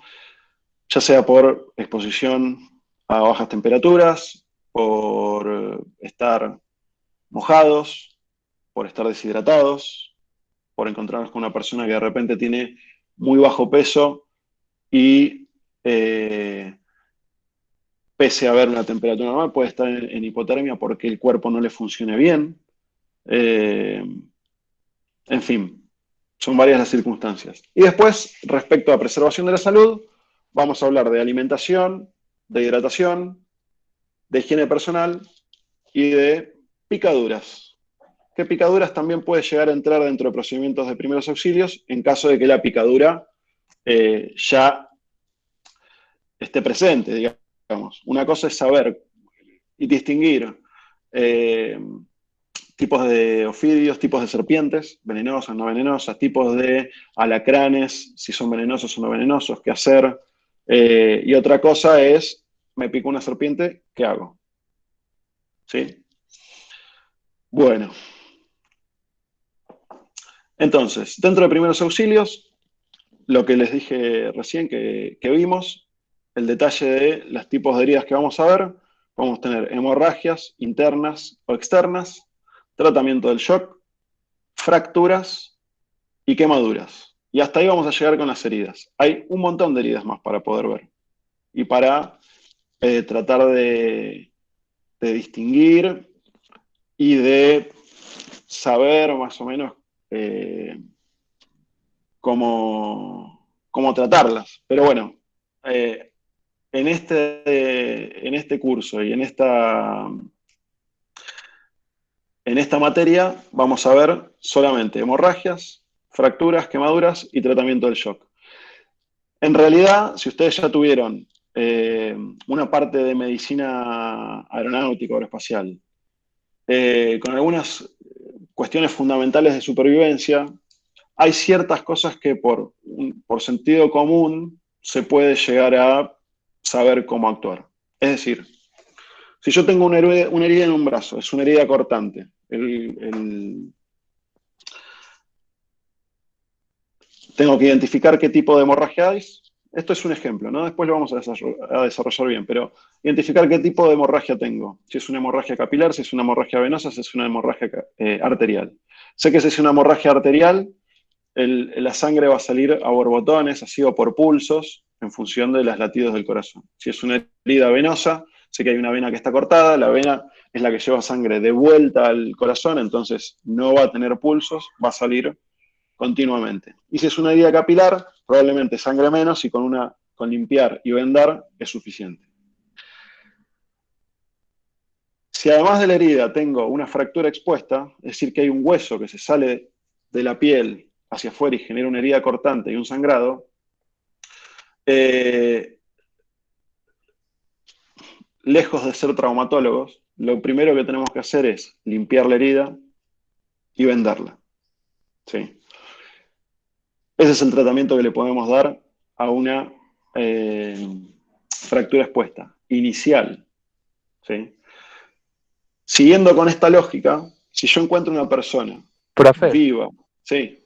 ya sea por exposición a bajas temperaturas, por estar mojados, por estar deshidratados, por encontrarnos con una persona que de repente tiene muy bajo peso y pese a haber una temperatura normal, puede estar en hipotermia porque el cuerpo no le funcione bien. En fin, son varias las circunstancias. Y después, respecto a preservación de la salud, vamos a hablar de alimentación, de hidratación, de higiene personal y de picaduras. Que picaduras también puede llegar a entrar dentro de procedimientos de primeros auxilios en caso de que la picadura ya esté presente, digamos. Una cosa es saber y distinguir tipos de ofidios, tipos de serpientes, venenosas, no venenosas, tipos de alacranes, si son venenosos o no venenosos, qué hacer. Y otra cosa es, me picó una serpiente, ¿qué hago? ¿Sí? Bueno. Entonces, dentro de primeros auxilios, lo que les dije recién que vimos, el detalle de los tipos de heridas que vamos a ver, vamos a tener hemorragias internas o externas, tratamiento del shock, fracturas y quemaduras. Y hasta ahí vamos a llegar con las heridas. Hay un montón de heridas más para poder ver y para tratar de distinguir y de saber más o menos cómo tratarlas. Pero bueno, en este curso y en esta materia vamos a ver solamente hemorragias, fracturas, quemaduras y tratamiento del shock. En realidad, si ustedes ya tuvieron una parte de medicina aeronáutica o aeroespacial, con algunas cuestiones fundamentales de supervivencia, hay ciertas cosas que por sentido común se puede llegar a saber cómo actuar. Es decir, si yo tengo una herida en un brazo, es una herida cortante, tengo que identificar qué tipo de hemorragia es. Esto es un ejemplo, ¿no? Después lo vamos a desarrollar bien, pero identificar qué tipo de hemorragia tengo. Si es una hemorragia capilar, si es una hemorragia venosa, si es una hemorragia arterial. Sé que si es una hemorragia arterial, la sangre va a salir a borbotones, así o por pulsos, en función de los latidos del corazón. Si es una herida venosa, sé que hay una vena que está cortada, la vena es la que lleva sangre de vuelta al corazón, entonces no va a tener pulsos, va a salir continuamente. Y si es una herida capilar, probablemente sangre menos y con una con limpiar y vendar es suficiente. Si además de la herida tengo una fractura expuesta, es decir, que hay un hueso que se sale de la piel hacia afuera y genera una herida cortante y un sangrado, lejos de ser traumatólogos, lo primero que tenemos que hacer es limpiar la herida y vendarla. ¿Sí? Ese es el tratamiento que le podemos dar a una fractura expuesta, inicial. ¿Sí? Siguiendo con esta lógica, si yo encuentro una persona Profe, viva, sí,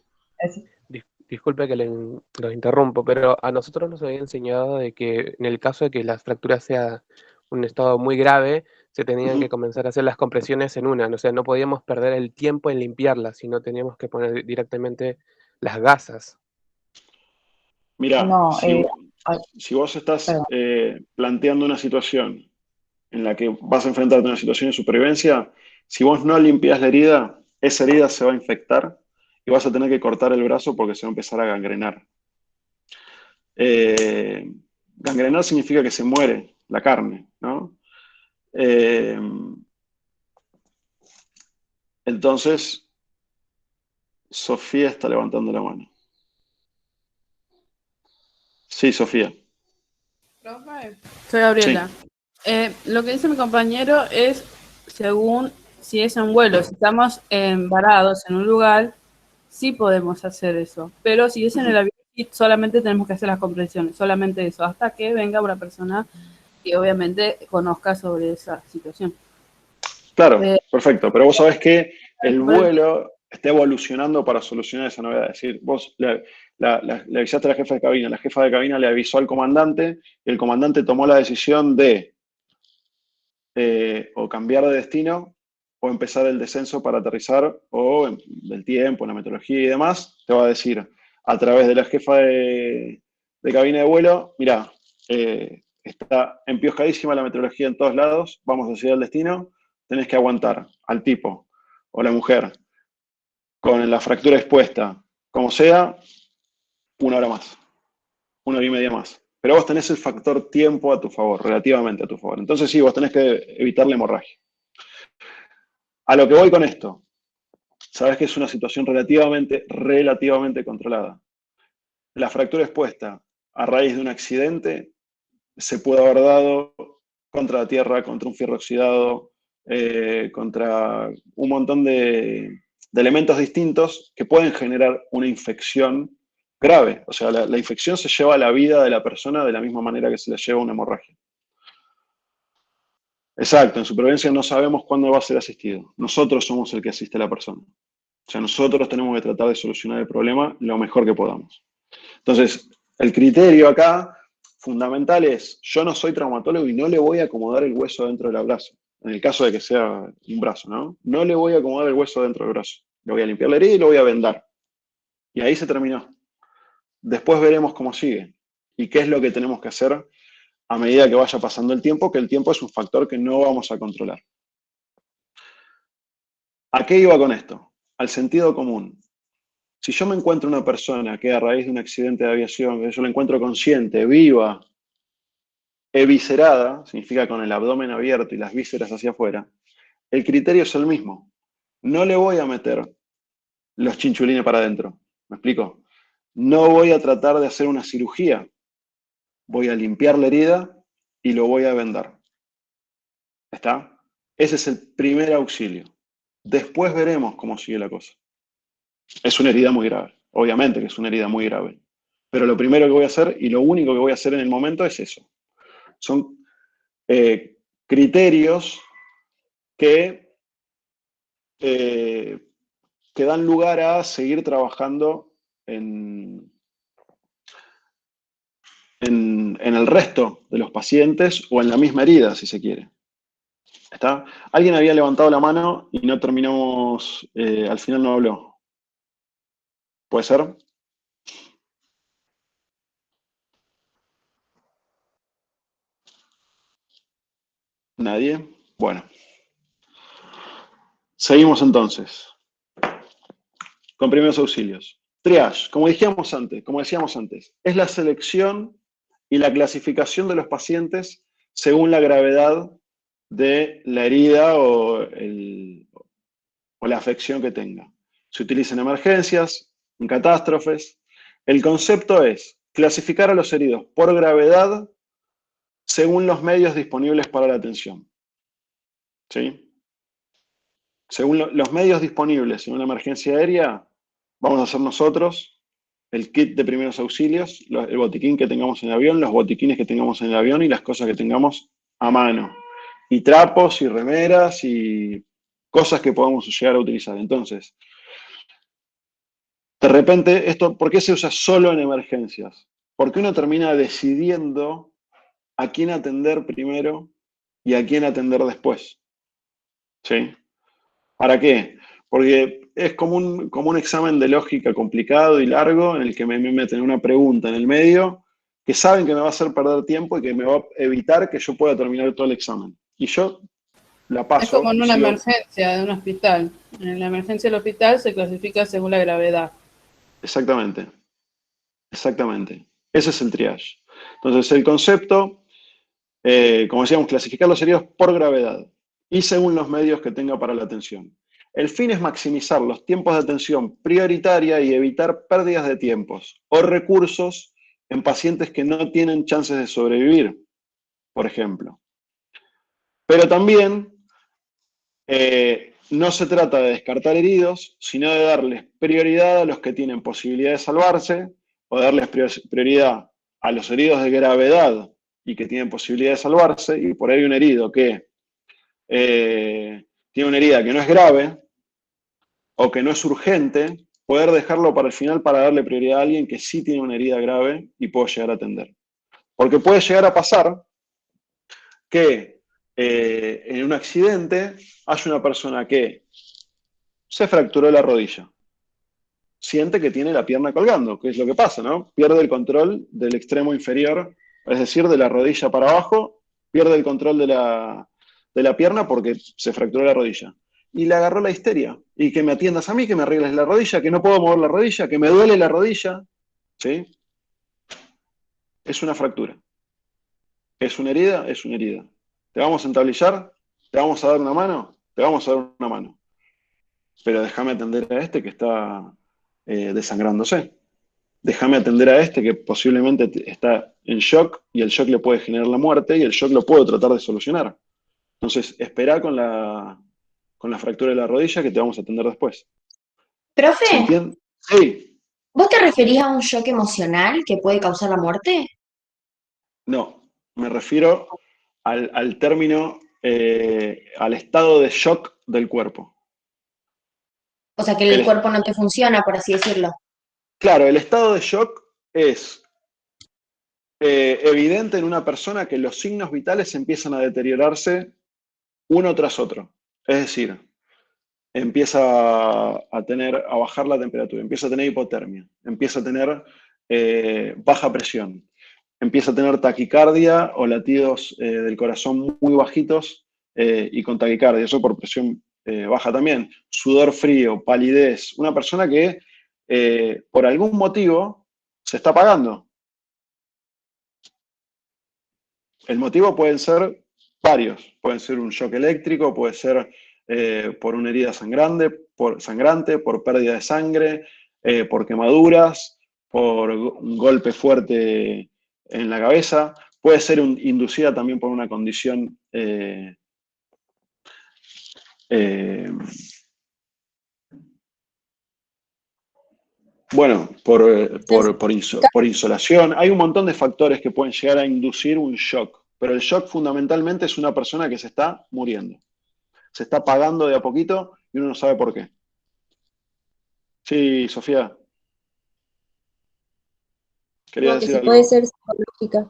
disculpe que los interrumpo, pero a nosotros nos había enseñado de que en el caso de que la fractura sea un estado muy grave, se tenían que comenzar a hacer las compresiones en una. O sea, no podíamos perder el tiempo en limpiarla, sino teníamos que poner directamente las gasas. mira, No, ay, si vos estás perdón. planteando una situación en la que vas a enfrentarte a una situación de supervivencia, si vos no limpias la herida, esa herida se va a infectar y vas a tener que cortar el brazo porque se va a empezar a gangrenar. Gangrenar significa que se muere la carne, ¿no? Entonces, Sofía está levantando la mano. Sí, Sofía. Profe, soy Gabriela. Sí. Lo que dice mi compañero es según si es en vuelo, si estamos varados en un lugar, sí podemos hacer eso. Pero si es en el avión, sí, solamente tenemos que hacer las comprensiones, solamente eso, hasta que venga una persona que obviamente conozca sobre esa situación. Claro, Eh, perfecto. Pero vos sabés que el vuelo está evolucionando para solucionar esa novedad. Es decir, vos le avisaste a la jefa de cabina, la jefa de cabina le avisó al comandante, y el comandante tomó la decisión de o cambiar de destino o empezar el descenso para aterrizar o del tiempo, la meteorología y demás. Te va a decir a través de la jefa de cabina de vuelo, mira, está empiojadísima la meteorología en todos lados, vamos hacia el destino, tenés que aguantar al tipo o la mujer con la fractura expuesta, como sea, 1 hora más, 1 hora y media más. Pero vos tenés el factor tiempo a tu favor, relativamente a tu favor. Entonces sí, vos tenés que evitar la hemorragia. A lo que voy con esto, sabes que es una situación relativamente controlada. La fractura expuesta a raíz de un accidente se puede haber dado contra la tierra, contra un fierro oxidado, contra un montón de elementos distintos que pueden generar una infección grave. O sea, la infección se lleva a la vida de la persona de la misma manera que se le lleva una hemorragia. Exacto, en supervivencia no sabemos cuándo va a ser asistido. Nosotros somos el que asiste a la persona. O sea, nosotros tenemos que tratar de solucionar el problema lo mejor que podamos. Entonces, el criterio acá fundamental es, yo no soy traumatólogo y no le voy a acomodar el hueso dentro del brazo. En el caso de que sea un brazo, ¿no? No le voy a acomodar el hueso dentro del brazo. Le voy a limpiar la herida y lo voy a vendar. Y ahí se terminó. Después veremos cómo sigue y qué es lo que tenemos que hacer a medida que vaya pasando el tiempo, que el tiempo es un factor que no vamos a controlar. ¿A qué iba con esto? Al sentido común. Si yo me encuentro una persona que a raíz de un accidente de aviación, que yo la encuentro consciente, viva, eviscerada, significa con el abdomen abierto y las vísceras hacia afuera, el criterio es el mismo. No le voy a meter los chinchulines para adentro. ¿Me explico? No voy a tratar de hacer una cirugía. Voy a limpiar la herida y lo voy a vendar. ¿Está? Ese es el primer auxilio. Después veremos cómo sigue la cosa. Es una herida muy grave. Obviamente que es una herida muy grave. Pero lo primero que voy a hacer y lo único que voy a hacer en el momento es eso. Son criterios que dan lugar a seguir trabajando en el resto de los pacientes o en la misma herida, si se quiere. ¿Está? Alguien había levantado la mano y no terminamos, al final no habló. ¿Puede ser? ¿Nadie? Bueno. Seguimos entonces. Con primeros auxilios. Triage, como decíamos antes, es la selección y la clasificación de los pacientes según la gravedad de la herida o la afección que tenga. Se utiliza en emergencias, en catástrofes. El concepto es clasificar a los heridos por gravedad según los medios disponibles para la atención. ¿Sí? Según los medios disponibles en una emergencia aérea, vamos a hacer nosotros el kit de primeros auxilios, el botiquín que tengamos en el avión, los botiquines que tengamos en el avión y las cosas que tengamos a mano. Y trapos y remeras y cosas que podamos llegar a utilizar. Entonces, de repente, ¿por qué se usa solo en emergencias? Porque uno termina decidiendo a quién atender primero y a quién atender después. ¿Sí? ¿Para qué? Porque es como un examen de lógica complicado y largo en el que me meten una pregunta en el medio que saben que me va a hacer perder tiempo y que me va a evitar que yo pueda terminar todo el examen. Y yo la paso. Es como en una sigo. emergencia de un hospital. En la emergencia del hospital se clasifica según la gravedad. Exactamente. Exactamente. Ese es el triage. Entonces, el concepto, como decíamos, clasificar los heridos por gravedad y según los medios que tenga para la atención. El fin es maximizar los tiempos de atención prioritaria y evitar pérdidas de tiempos o recursos en pacientes que no tienen chances de sobrevivir, por ejemplo. Pero también no se trata de descartar heridos, sino de darles prioridad a los que tienen posibilidad de salvarse o darles prioridad a los heridos de gravedad y que tienen posibilidad de salvarse, y por ahí un herido que tiene una herida que no es grave o que no es urgente, poder dejarlo para el final para darle prioridad a alguien que sí tiene una herida grave y puedo llegar a atender. Porque puede llegar a pasar que en un accidente hay una persona que se fracturó la rodilla. Siente que tiene la pierna colgando, que es lo que pasa, ¿no? Pierde el control del extremo inferior, es decir, de la rodilla para abajo, pierde el control de la pierna porque se fracturó la rodilla. Y le agarró la histeria. Y que me atiendas a mí, que me arregles la rodilla, que no puedo mover la rodilla, que me duele la rodilla. ¿Sí? Es una fractura. ¿Es una herida? Es una herida. ¿Te vamos a entablillar? ¿Te vamos a dar una mano? Te vamos a dar una mano. Pero déjame atender a este que está desangrándose. Déjame atender a este que posiblemente está en shock y el shock le puede generar la muerte y el shock lo puedo tratar de solucionar. Entonces, espera con la fractura de la rodilla que te vamos a atender después. ¿Se Profe, entiende? Sí. ¿vos te referís a un shock emocional que puede causar la muerte? No, me refiero al término, al estado de shock del cuerpo. O sea, que el cuerpo no te funciona, por así decirlo. Claro, el estado de shock es evidente en una persona que los signos vitales empiezan a deteriorarse uno tras otro. Es decir, empieza a bajar la temperatura, empieza a tener hipotermia, empieza a tener baja presión, empieza a tener taquicardia o latidos del corazón muy bajitos y con taquicardia, eso por presión baja también, sudor frío, palidez, una persona que por algún motivo se está apagando. El motivo pueden ser varios, pueden ser un shock eléctrico, puede ser por una herida sangrante, por pérdida de sangre, por quemaduras, por un golpe fuerte en la cabeza, puede ser inducida también por una condición bueno, por insolación. Hay un montón de factores que pueden llegar a inducir un shock, pero el shock fundamentalmente es una persona que se está muriendo. Se está apagando de a poquito y uno no sabe por qué. Sí, Sofía. Quería No, que decir si algo. puede ser psicológica.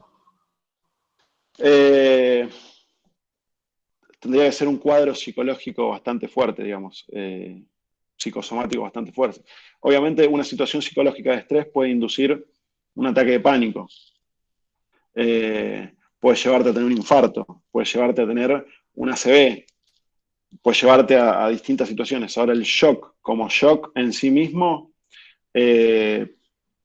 Tendría que ser un cuadro psicológico bastante fuerte, digamos, psicosomático bastante fuerte. Obviamente, una situación psicológica de estrés puede inducir un ataque de pánico. Puede llevarte a tener un infarto, puede llevarte a tener un ACV, puede llevarte a distintas situaciones. Ahora, el shock como shock en sí mismo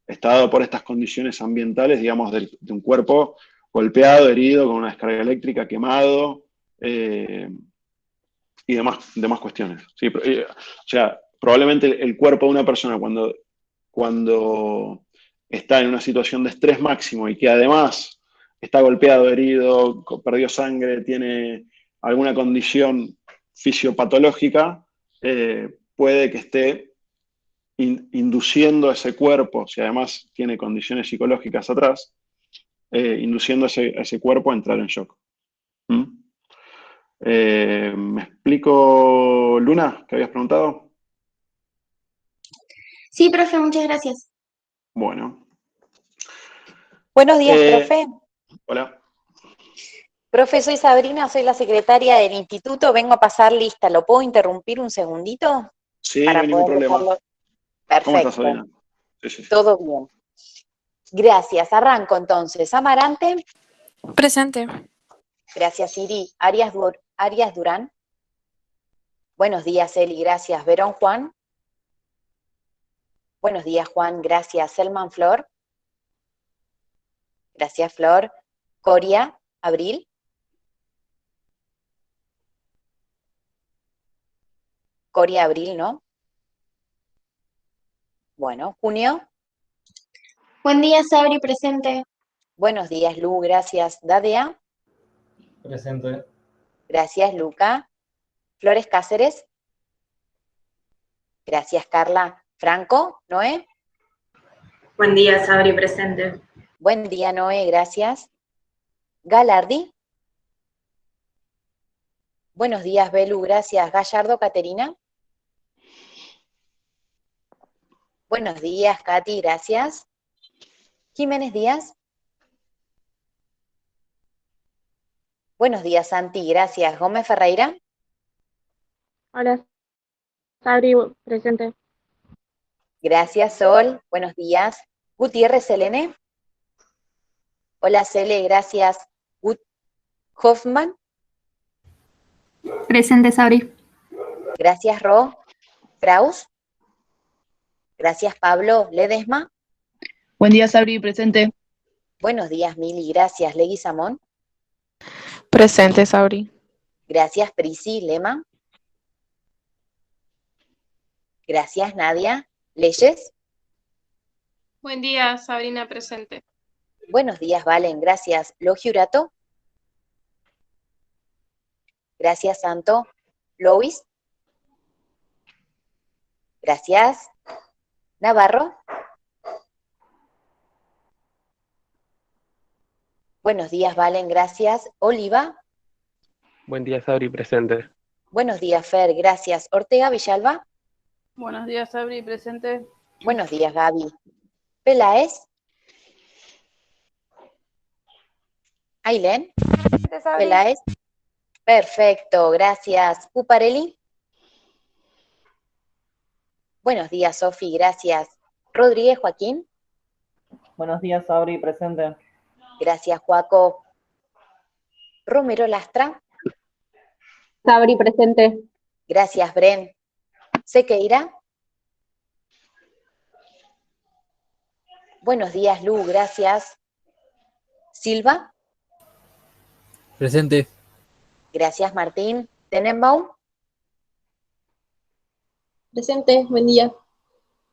está dado por estas condiciones ambientales, digamos, de un cuerpo golpeado, herido, con una descarga eléctrica, quemado, y demás cuestiones. ¿Sí? O sea, probablemente el cuerpo de una persona cuando está en una situación de estrés máximo y que además está golpeado, herido, perdió sangre, tiene alguna condición fisiopatológica, puede que esté induciendo a ese cuerpo, si además tiene condiciones psicológicas atrás, induciendo a ese cuerpo a entrar en shock. ¿Mm? ¿Me explico, Luna, que habías preguntado? Sí, profe, muchas gracias. Bueno. Buenos días, profe. Hola. Profe, soy Sabrina, soy la secretaria del instituto, vengo a pasar lista. ¿Lo puedo interrumpir un segundito? Sí, Para no hay ningún poder problema. dejarlo. ¿Cómo estás, Perfecto, Sabrina? Sí. todo bien. Gracias, arranco entonces. Amarante. Presente. Gracias, Iri. Arias Durán. Buenos días, Eli. Gracias. Verón Juan. Buenos días, Juan. Gracias. Selman Flor. Gracias, Flor. Coria Abril. Coria Abril, ¿no? Bueno, Junio. Buen día, Sabri, presente. Buenos días, Lu. Gracias. Dadea. Presente. Gracias, Luca. Flores Cáceres. Gracias, Carla. Franco. Noé. Buen día, Sabri, presente. Buen día, Noé. Gracias. Galardi. Buenos días, Belu. Gracias. Gallardo, Caterina. Buenos días, Katy. Gracias. Jiménez Díaz. Buenos días, Santi. Gracias. Gómez Ferreira. Hola, Sabri, presente. Gracias, Sol. Buenos días. Gutiérrez Selene. Hola, Cele. Gracias. Hoffman. Presente, Sabri. Gracias, Ro. Kraus. Gracias, Pablo. Ledesma. Buen día, Sabri, presente. Buenos días, Mili. Gracias, Leguizamón. Presente, Sabri. Gracias, Prisi. Lema. Gracias, Nadia. Leyes. Buen día, Sabrina, presente. Buenos días, Valen. Gracias. Logiurato. Gracias, Santo. Lois. Gracias. Navarro. Buenos días, Valen. Gracias. Oliva. Buen día, Sabri, presente. Buenos días, Fer. Gracias. Ortega Villalba. Buenos días, Sabri, presente. Buenos días, Gaby. Peláez. Ailén. Peláez. Perfecto, gracias. Puparelli. Buenos días, Sofi, gracias. Rodríguez Joaquín. Buenos días, Sabri, presente. Gracias, Joaco. Romero Lastra. Sabri, presente. Gracias, Bren. Sequeira. Buenos días, Lu, gracias. Silva. Presente. Gracias, Martín. Tenenbaum. Presente, buen día.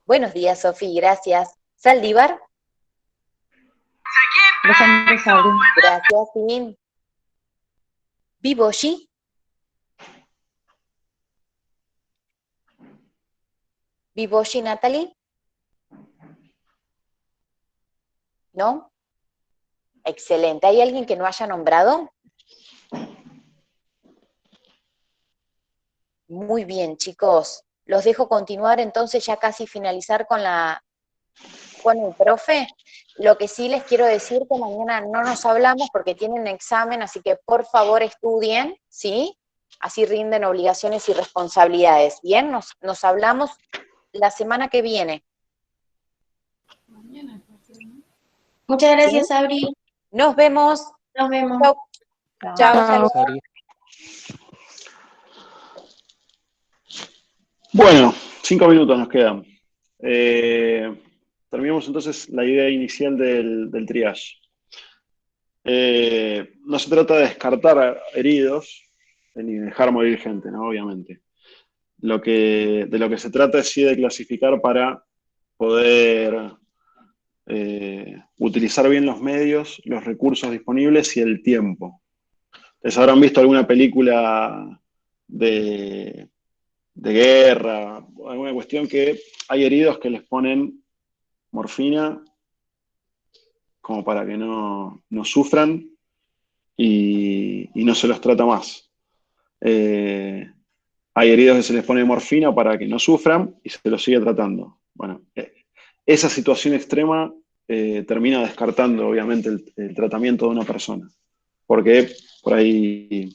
Buenos días, Sofi, gracias. Saldívar. Presente, Sabri. Gracias, Sin. Viboshi. Viboshi, Natalie. ¿No? Excelente. ¿Hay alguien que no haya nombrado? Muy bien, chicos. Los dejo continuar, entonces ya casi finalizar con el profe. Lo que sí les quiero decir que mañana no nos hablamos porque tienen examen, así que por favor estudien, ¿sí? Así rinden obligaciones y responsabilidades. Bien, nos hablamos la semana que viene. Muchas gracias, ¿Sí? Sabri. Nos vemos. Nos vemos. Chau. Chao. Chao, Sabri. Bueno, 5 minutos nos quedan. terminemos entonces la idea inicial del triage. No se trata de descartar heridos, ni dejar morir gente, ¿no? Obviamente. De lo que se trata es sí de clasificar para poder utilizar bien los medios, los recursos disponibles y el tiempo. ¿Les habrán visto alguna película de guerra, alguna cuestión que hay heridos que les ponen morfina como para que no sufran y no se los trata más? Hay heridos que se les pone morfina para que no sufran y se los sigue tratando. Bueno, esa situación extrema termina descartando, obviamente, el tratamiento de una persona. Porque por ahí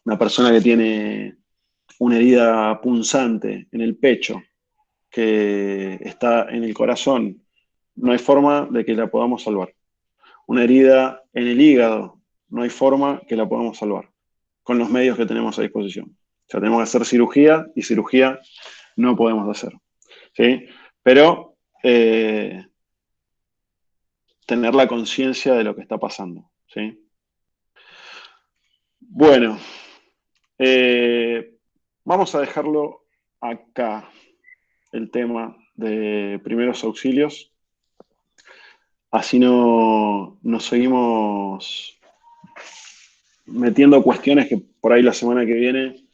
una persona que tiene una herida punzante en el pecho, que está en el corazón, no hay forma de que la podamos salvar. Una herida en el hígado, no hay forma que la podamos salvar con los medios que tenemos a disposición. O sea, tenemos que hacer cirugía y cirugía no podemos hacer. ¿Sí? Pero tener la conciencia de lo que está pasando. ¿Sí? Bueno, vamos a dejarlo acá, el tema de primeros auxilios. Así no nos seguimos metiendo cuestiones que por ahí la semana que viene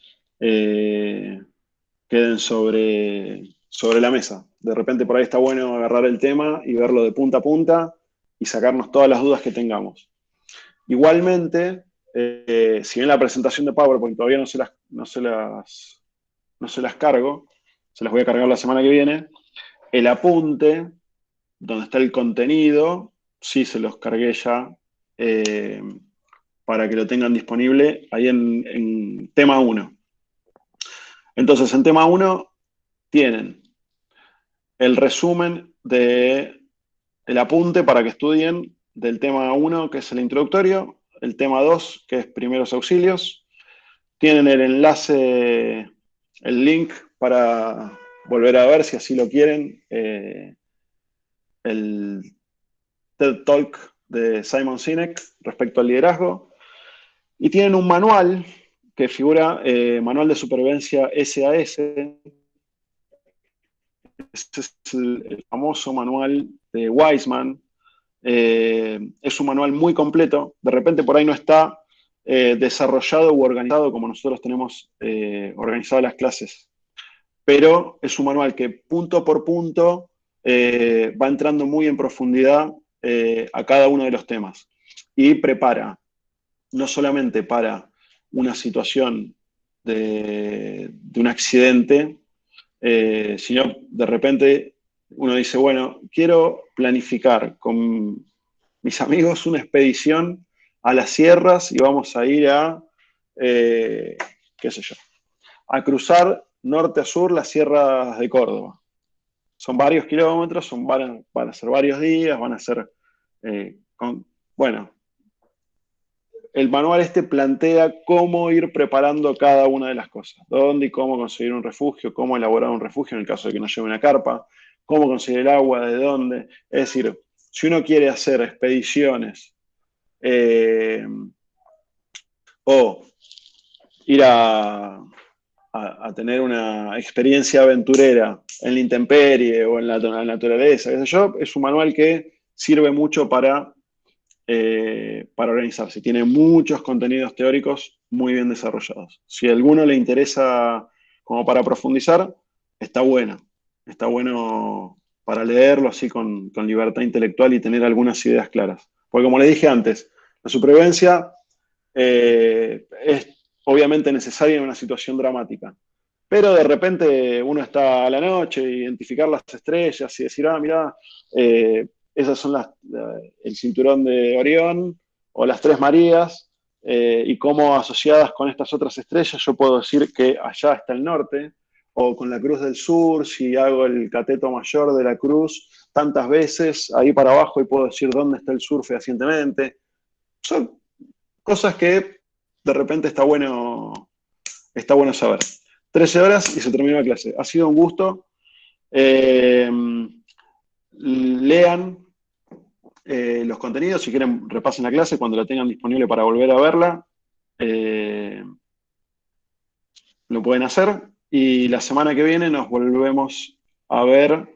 queden sobre la mesa. De repente por ahí está bueno agarrar el tema y verlo de punta a punta y sacarnos todas las dudas que tengamos. Igualmente, si bien la presentación de PowerPoint todavía no se las cargo, se las voy a cargar la semana que viene, el apunte, donde está el contenido, sí se los cargué ya, para que lo tengan disponible ahí en tema 1. Entonces, en tema 1 tienen el resumen del apunte para que estudien del tema 1, que es el introductorio, el tema 2, que es primeros auxilios. Tienen el enlace, el link para volver a ver, si así lo quieren, el TED Talk de Simon Sinek respecto al liderazgo. Y tienen un manual que figura Manual de Supervivencia SAS. Este es el famoso manual de Wiseman. Es un manual muy completo. De repente por ahí no está desarrollado u organizado como nosotros tenemos organizadas las clases. Pero es un manual que punto por punto va entrando muy en profundidad a cada uno de los temas. Y prepara, no solamente para una situación de un accidente, sino de repente uno dice, bueno, quiero planificar con mis amigos una expedición a las sierras y vamos a ir a, qué sé yo, a cruzar norte a sur las sierras de Córdoba. Son varios kilómetros, van a ser varios días, van a ser, bueno, el manual plantea cómo ir preparando cada una de las cosas. Dónde y cómo conseguir un refugio, cómo elaborar un refugio en el caso de que no lleve una carpa, cómo conseguir el agua, de dónde. Es decir, si uno quiere hacer expediciones o ir a tener una experiencia aventurera en la intemperie o en la naturaleza, qué sé yo, es un manual que sirve mucho para organizarse. Tiene muchos contenidos teóricos muy bien desarrollados. Si a alguno le interesa como para profundizar, está bueno. Está bueno para leerlo así con libertad intelectual y tener algunas ideas claras. Porque como le dije antes, la supervivencia es obviamente necesaria en una situación dramática. Pero de repente uno está a la noche, identificar las estrellas y decir, mirá, esas son el cinturón de Orión o las Tres Marías, y cómo asociadas con estas otras estrellas yo puedo decir que allá está el norte, o con la Cruz del Sur, si hago el cateto mayor de la cruz tantas veces, ahí para abajo, y puedo decir dónde está el sur fehacientemente. Son cosas que de repente está bueno saber. 13 horas y se terminó la clase. Ha sido un gusto. lean los contenidos, si quieren repasen la clase cuando la tengan disponible para volver a verla. Lo pueden hacer y la semana que viene nos volvemos a ver